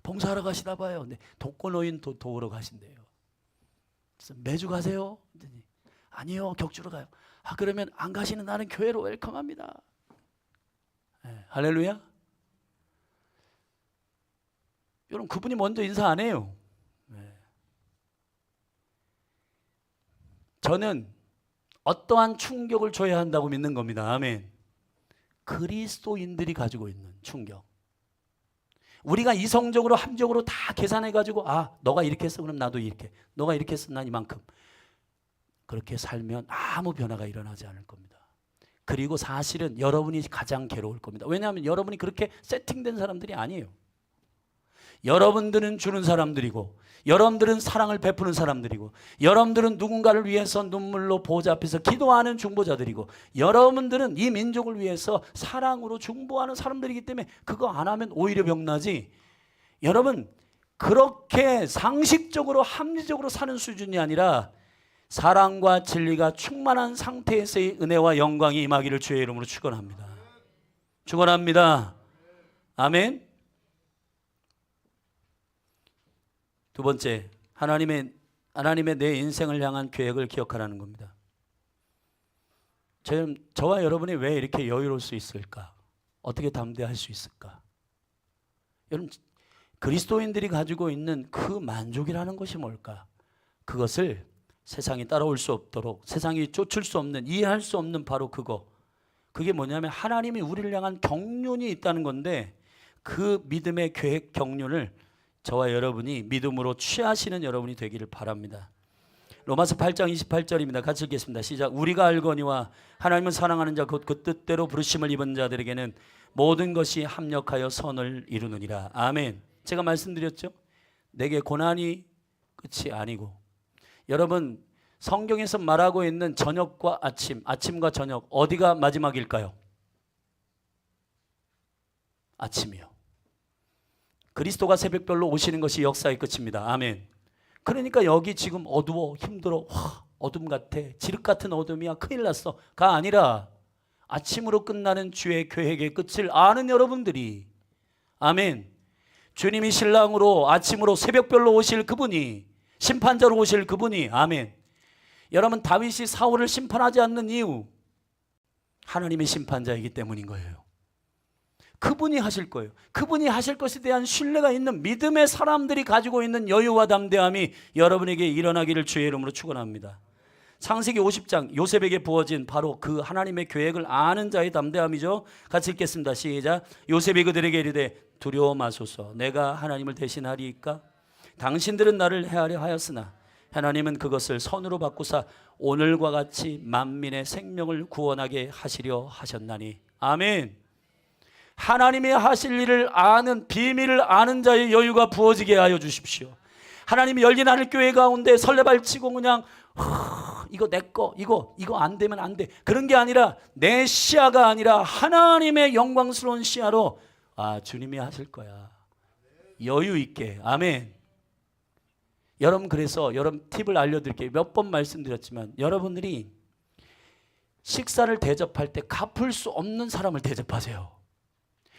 봉사하러 가시나 봐요. 근데 독거노인 도우러 가신대요. 그래서 매주 가세요? 아니요, 격주로 가요. 그러면 안 가시는 날은 교회로 웰컴합니다. 네, 할렐루야. 여러분 그분이 먼저 인사 안 해요. 네. 저는 어떠한 충격을 줘야 한다고 믿는 겁니다. 아멘. 그리스도인들이 가지고 있는 충격. 우리가 이성적으로 합리적으로 다 계산해가지고 너가 이렇게 했어 그럼 나도 이렇게, 너가 이렇게 했어 난 이만큼. 그렇게 살면 아무 변화가 일어나지 않을 겁니다. 그리고 사실은 여러분이 가장 괴로울 겁니다. 왜냐하면 여러분이 그렇게 세팅된 사람들이 아니에요. 여러분들은 주는 사람들이고, 여러분들은 사랑을 베푸는 사람들이고, 여러분들은 누군가를 위해서 눈물로 보좌 앞에서 기도하는 중보자들이고, 여러분들은 이 민족을 위해서 사랑으로 중보하는 사람들이기 때문에 그거 안 하면 오히려 병나지. 여러분 그렇게 상식적으로 합리적으로 사는 수준이 아니라 사랑과 진리가 충만한 상태에서의 은혜와 영광이 임하기를 주의 이름으로 축원합니다. 축원합니다. 아멘. 두 번째, 하나님의 내 인생을 향한 계획을 기억하라는 겁니다. 저와 여러분이 왜 이렇게 여유로울 수 있을까? 어떻게 담대할 수 있을까? 여러분, 그리스도인들이 가지고 있는 그 만족이라는 것이 뭘까? 그것을 세상이 따라올 수 없도록, 세상이 쫓을 수 없는, 이해할 수 없는 바로 그게 뭐냐면 하나님이 우리를 향한 경륜이 있다는 건데, 그 믿음의 계획 경륜을 저와 여러분이 믿음으로 취하시는 여러분이 되기를 바랍니다. 로마서 8장 28절입니다. 같이 읽겠습니다. 시작. 우리가 알거니와 하나님은 사랑하는 자 곧 그 뜻대로 부르심을 입은 자들에게는 모든 것이 합력하여 선을 이루느니라. 아멘. 제가 말씀드렸죠. 내게 고난이 끝이 아니고, 여러분 성경에서 말하고 있는 저녁과 아침, 아침과 저녁, 어디가 마지막일까요? 아침이요. 그리스도가 새벽별로 오시는 것이 역사의 끝입니다. 아멘. 그러니까 여기 지금 어두워, 힘들어, 어둠 같아, 지륵 같은 어둠이야, 큰일 났어가 아니라 아침으로 끝나는 주의 계획의 끝을 아는 여러분들이, 아멘, 주님이 신랑으로 아침으로 새벽별로 오실 그분이, 심판자로 오실 그분이, 아멘. 여러분 다윗이 사울을 심판하지 않는 이유, 하나님의 심판자이기 때문인 거예요. 그분이 하실 거예요. 그분이 하실 것에 대한 신뢰가 있는 믿음의 사람들이 가지고 있는 여유와 담대함이 여러분에게 일어나기를 주의 이름으로 축원합니다. 창세기 50장 요셉에게 부어진 바로 그 하나님의 계획을 아는 자의 담대함이죠. 같이 읽겠습니다. 시작. 요셉이 그들에게 이르되 두려워 마소서, 내가 하나님을 대신하리이까? 당신들은 나를 해하려 하였으나 하나님은 그것을 선으로 바꾸사 오늘과 같이 만민의 생명을 구원하게 하시려 하셨나니. 아멘. 하나님이 하실 일을 아는, 비밀을 아는 자의 여유가 부어지게 하여 주십시오. 하나님이 열린 하늘 교회 가운데 설레발치고 그냥 이거 내 거, 이거 안 되면 안 돼, 그런 게 아니라, 내 시야가 아니라 하나님의 영광스러운 시야로 주님이 하실 거야, 여유 있게. 아멘. 여러분, 그래서 여러분 팁을 알려드릴게요. 몇 번 말씀드렸지만 여러분들이 식사를 대접할 때 갚을 수 없는 사람을 대접하세요.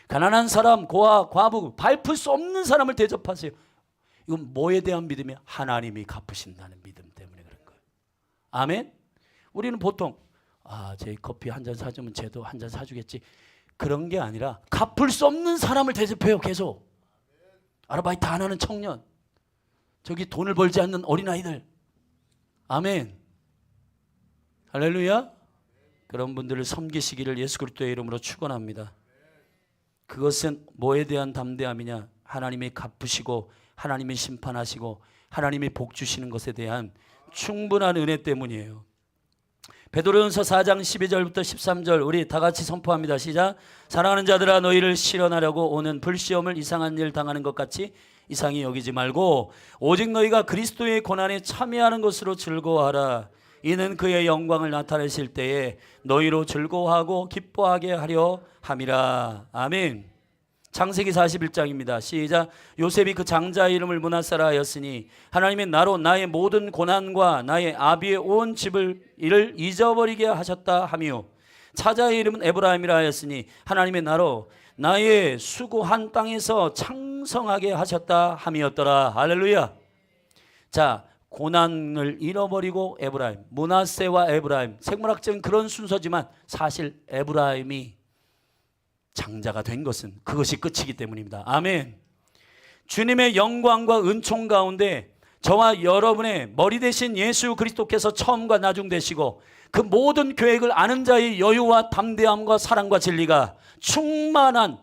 가난한 사람, 고아, 과부, 밟을 수 없는 사람을 대접하세요. 이건 뭐에 대한 믿음이야? 하나님이 갚으신다는 믿음 때문에 그런 거예요. 아멘. 우리는 보통 제 커피 한 잔 사주면 쟤도 한 잔 사주겠지, 그런 게 아니라 갚을 수 없는 사람을 대접해요. 계속 아르바이트 안 하는 청년, 저기 돈을 벌지 않는 어린아이들. 아멘. 할렐루야. 그런 분들을 섬기시기를 예수 그리스도의 이름으로 축원합니다. 그것은 뭐에 대한 담대함이냐? 하나님이 갚으시고 하나님이 심판하시고 하나님이 복 주시는 것에 대한 충분한 은혜 때문이에요. 베드로전서 4장 12절부터 13절 우리 다 같이 선포합니다. 시작. 사랑하는 자들아, 너희를 실현하려고 오는 불시험을 이상한 일 당하는 것 같이 이상히 여기지 말고 오직 너희가 그리스도의 고난에 참여하는 것으로 즐거워하라. 이는 그의 영광을 나타내실 때에 너희로 즐거워하고 기뻐하게 하려 함이라. 아멘. 창세기 41장입니다. 시작. 요셉이 그 장자의 이름을 므낫사라 하였으니 하나님이 나로 나의 모든 고난과 나의 아비의 온 집을 이를 잊어버리게 하셨다 하며, 차자의 이름은 에브라임이라 하였으니 하나님의 나로 나의 수고한 땅에서 창성하게 하셨다 함이었더라. 할렐루야. 자, 고난을 잃어버리고 에브라임, 므낫세와 에브라임, 생물학적인 그런 순서지만 사실 에브라임이 장자가 된 것은 그것이 끝이기 때문입니다. 아멘. 주님의 영광과 은총 가운데 저와 여러분의 머리 대신 예수 그리스도께서 처음과 나중 되시고 그 모든 계획을 아는 자의 여유와 담대함과 사랑과 진리가 충만한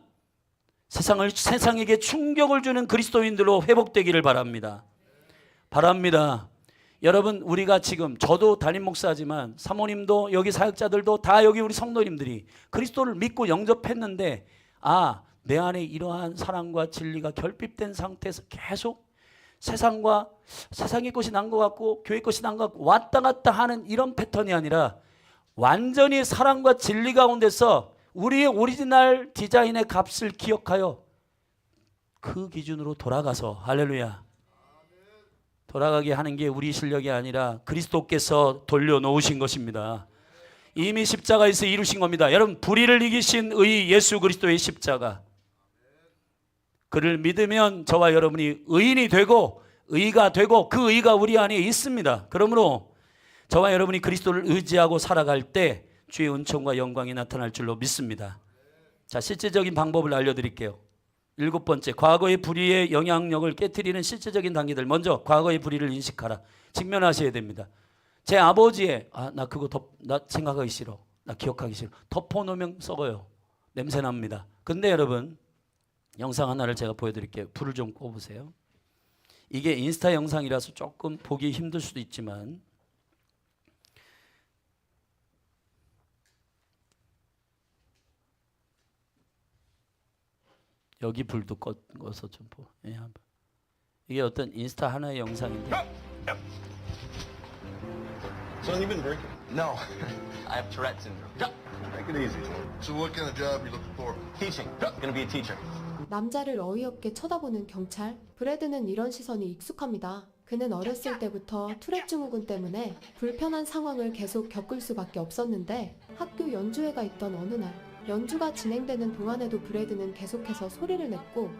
세상에게 충격을 주는 그리스도인들로 회복되기를 바랍니다. 여러분, 우리가 지금 저도 담임 목사지만 사모님도 여기 사역자들도 다 여기 우리 성도님들이 그리스도를 믿고 영접했는데 내 안에 이러한 사랑과 진리가 결핍된 상태에서 계속 세상의 것이 난 것 같고 교회 것이 난 것 같고 왔다 갔다 하는 이런 패턴이 아니라 완전히 사랑과 진리 가운데서 우리의 오리지널 디자인의 값을 기억하여 그 기준으로 돌아가서 할렐루야 돌아가게 하는 게 우리 실력이 아니라 그리스도께서 돌려놓으신 것입니다. 이미 십자가에서 이루신 겁니다. 여러분, 불의를 이기신 의 예수 그리스도의 십자가, 그를 믿으면 저와 여러분이 의인이 되고 의가 되고 그 의가 우리 안에 있습니다. 그러므로 저와 여러분이 그리스도를 의지하고 살아갈 때 주의 은총과 영광이 나타날 줄로 믿습니다. 자, 실제적인 방법을 알려드릴게요. 7번째, 과거의 불의의 영향력을 깨트리는 실제적인 단계들. 먼저 과거의 불의를 인식하라. 직면하셔야 됩니다. 제 아버지의 나 그거 나 생각하기 싫어, 나 기억하기 싫어, 덮어놓으면 썩어요, 냄새납니다. 근데 여러분, 영상 하나를 제가 보여드릴게요. 불을 좀 꺼보세요. 이게 인스타 영상이라서 조금 보기 힘들 수도 있지만 여기 불도 꺼서 좀 보. 이게 어떤 인스타 하나의 영상인데. Son, you been drinking? No, I have Tourette syndrome. Take it easy. So what kind of job you looking for? Teaching. Gonna be a teacher. 남자를 어이없게 쳐다보는 경찰. 브래드는 이런 시선이 익숙합니다. 그는 어렸을 때부터 투렛 증후군 때문에 불편한 상황을 계속 겪을 수밖에 없었는데 학교 연주회가 있던 어느 날 연주가 진행되는 동안에도 브래드는 계속해서 소리를 냈고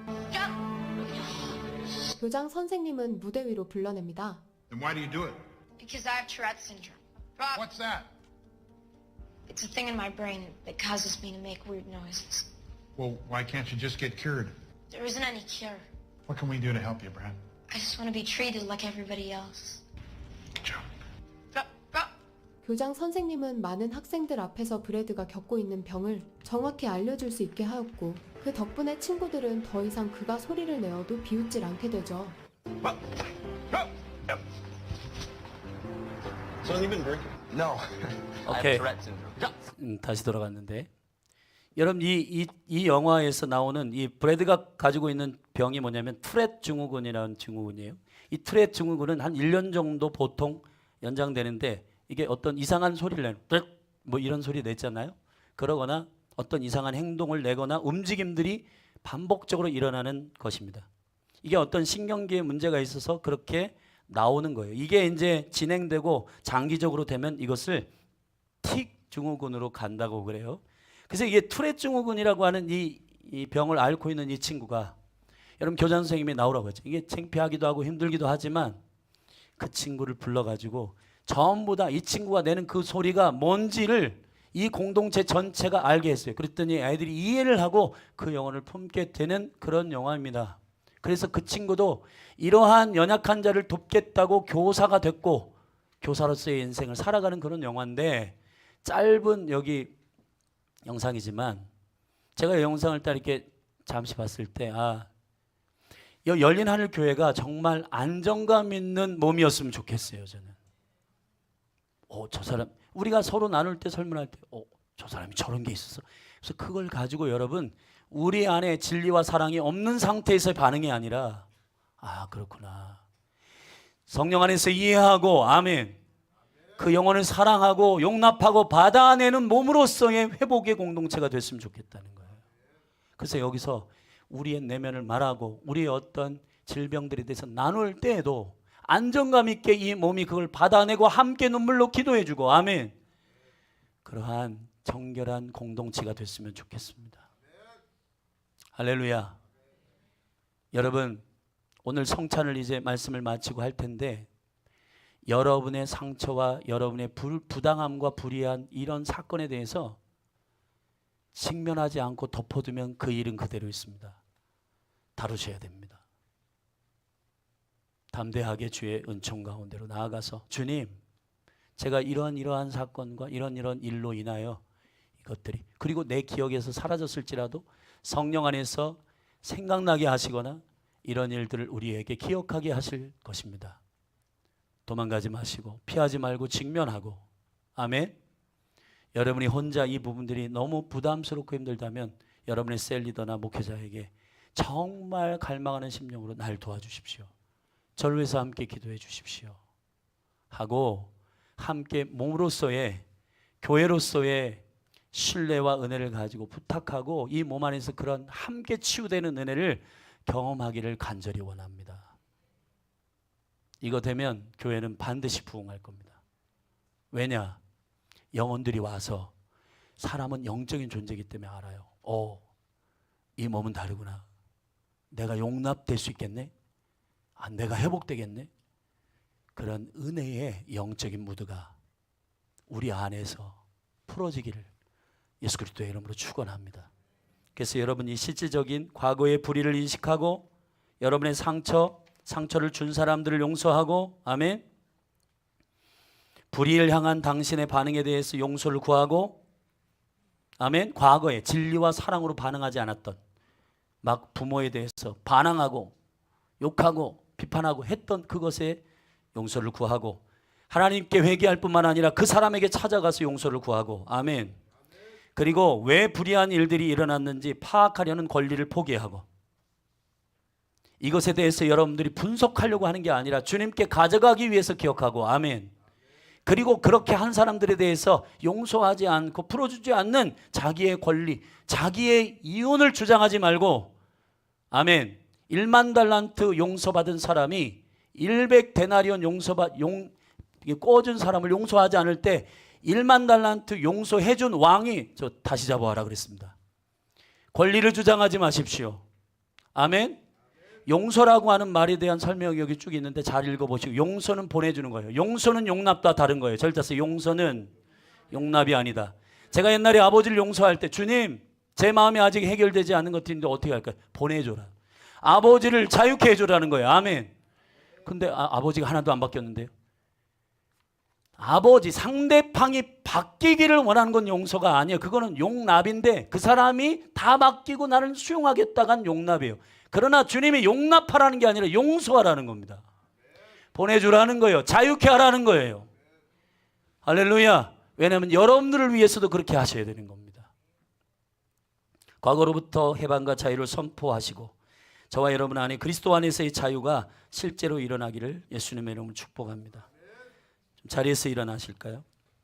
교장 선생님은 무대 위로 불러냅니다. And why do you do it? Because I have Tourette syndrome. Rob, What's that? it's a thing in my brain that causes me to make weird noises. Well, why can't you just get cured? There isn't any cure. What can we do to help you, Brad? I just want to be treated like everybody else. Good job. Rob, 교장 선생님은 많은 학생들 앞에서 브래드가 겪고 있는 병을 정확히 알려줄 수 있게 하였고 그 덕분에 친구들은 더 이상 그가 소리를 내어도 비웃질 않게 되죠. Son, you been drinking? No, I Okay. have Tourette syndrome. 다시 돌아갔는데, 여러분 이 영화에서 나오는 이 브래드가 가지고 있는 병이 뭐냐면 투렛 증후군이라는 증후군이에요. 이 투렛 증후군은 한 1년 정도 보통 연장되는데 이게 어떤 이상한 소리를 내는 뭐 이런 소리 냈잖아요. 그러거나 어떤 이상한 행동을 내거나 움직임들이 반복적으로 일어나는 것입니다. 이게 어떤 신경계에 문제가 있어서 그렇게 나오는 거예요. 이게 이제 진행되고 장기적으로 되면 이것을 틱 증후군으로 간다고 그래요. 그래서 이게 투렛 증후군이라고 하는 이 병을 앓고 있는 이 친구가, 여러분 교장 선생님이 나오라고 했죠. 이게 창피하기도 하고 힘들기도 하지만 그 친구를 불러가지고 전부 다 이 친구가 내는 그 소리가 뭔지를 이 공동체 전체가 알게 했어요. 그랬더니 아이들이 이해를 하고 그 영혼을 품게 되는 그런 영화입니다. 그래서 그 친구도 이러한 연약한 자를 돕겠다고 교사가 됐고 교사로서의 인생을 살아가는 그런 영화인데, 짧은 여기 영상이지만 제가 이 영상을 딱 이렇게 잠시 봤을 때 이 열린 하늘 교회가 정말 안정감 있는 몸이었으면 좋겠어요. 저는 저 사람, 우리가 서로 나눌 때 설문할 때 저 사람이 저런 게 있었어. 그래서 그걸 가지고 여러분 우리 안에 진리와 사랑이 없는 상태에서의 반응이 아니라 그렇구나, 성령 안에서 이해하고 아멘, 그 영혼을 사랑하고 용납하고 받아내는 몸으로서의 회복의 공동체가 됐으면 좋겠다는 거예요. 그래서 여기서 우리의 내면을 말하고 우리의 어떤 질병들에 대해서 나눌 때에도 안정감 있게 이 몸이 그걸 받아내고 함께 눈물로 기도해주고 아멘, 그러한 정결한 공동체가 됐으면 좋겠습니다. 할렐루야. 여러분, 오늘 성찬을 이제 말씀을 마치고 할 텐데, 여러분의 상처와 여러분의 부당함과 불의한 이런 사건에 대해서 직면하지 않고 덮어두면 그 일은 그대로 있습니다. 다루셔야 됩니다. 담대하게 주의 은총 가운데로 나아가서 주님, 제가 이러한 사건과 이런 일로 인하여 이것들이 그리고 내 기억에서 사라졌을지라도 성령 안에서 생각나게 하시거나 이런 일들을 우리에게 기억하게 하실 것입니다. 도망가지 마시고 피하지 말고 직면하고. 아멘. 여러분이 혼자 이 부분들이 너무 부담스럽고 힘들다면 여러분의 셀리더나 목회자에게 정말 갈망하는 심령으로 날 도와주십시오. 저를 위해서 함께 기도해 주십시오 하고 함께 몸으로서의 교회로서의 신뢰와 은혜를 가지고 부탁하고 이 몸 안에서 그런 함께 치유되는 은혜를 경험하기를 간절히 원합니다. 이거 되면 교회는 반드시 부흥할 겁니다. 왜냐? 영혼들이 와서 사람은 영적인 존재이기 때문에 알아요. 이 몸은 다르구나. 내가 용납될 수 있겠네? 내가 회복되겠네? 그런 은혜의 영적인 무드가 우리 안에서 풀어지기를 예수 그리스도의 이름으로 축원합니다. 그래서 여러분이 실질적인 과거의 불의를 인식하고 여러분의 상처를 준 사람들을 용서하고, 아멘. 불의를 향한 당신의 반응에 대해서 용서를 구하고, 아멘. 과거에 진리와 사랑으로 반응하지 않았던 막 부모에 대해서 반항하고 욕하고 비판하고 했던 그것에 용서를 구하고, 하나님께 회개할 뿐만 아니라 그 사람에게 찾아가서 용서를 구하고, 아멘. 그리고 왜 불의한 일들이 일어났는지 파악하려는 권리를 포기하고, 이것에 대해서 여러분들이 분석하려고 하는 게 아니라 주님께 가져가기 위해서 기억하고, 아멘. 그리고 그렇게 한 사람들에 대해서 용서하지 않고 풀어주지 않는 자기의 권리, 자기의 이윤을 주장하지 말고, 아멘. 1만 달란트 용서받은 사람이 100데나리온 꿔준 사람을 용서하지 않을 때 1만 달란트 용서해준 왕이 저 다시 잡아와라 그랬습니다. 권리를 주장하지 마십시오. 아멘. 용서라고 하는 말에 대한 설명이 여기 쭉 있는데 잘 읽어보시고, 용서는 보내주는 거예요. 용서는 용납과 다른 거예요. 절대서 용서는 용납이 아니다. 제가 옛날에 아버지를 용서할 때, 주님 제 마음이 아직 해결되지 않은 것들인데 어떻게 할까요? 보내줘라. 아버지를 자유케 해줘라는 거예요. 아멘. 근데 아버지가 하나도 안 바뀌었는데요. 아버지 상대방이 바뀌기를 원하는 건 용서가 아니에요. 그거는 용납인데 그 사람이 다 바뀌고 나를 수용하겠다간 용납이에요. 그러나 주님이 용납하라는 게 아니라 용서하라는 겁니다. 보내주라는 거예요. 자유케 하라는 거예요. 할렐루야. 왜냐하면 여러분들을 위해서도 그렇게 하셔야 되는 겁니다. 과거로부터 해방과 자유를 선포하시고 저와 여러분 안에 그리스도 안에서의 자유가 실제로 일어나기를 예수님의 이름으로 축복합니다. 좀 자리에서 일어나실까요?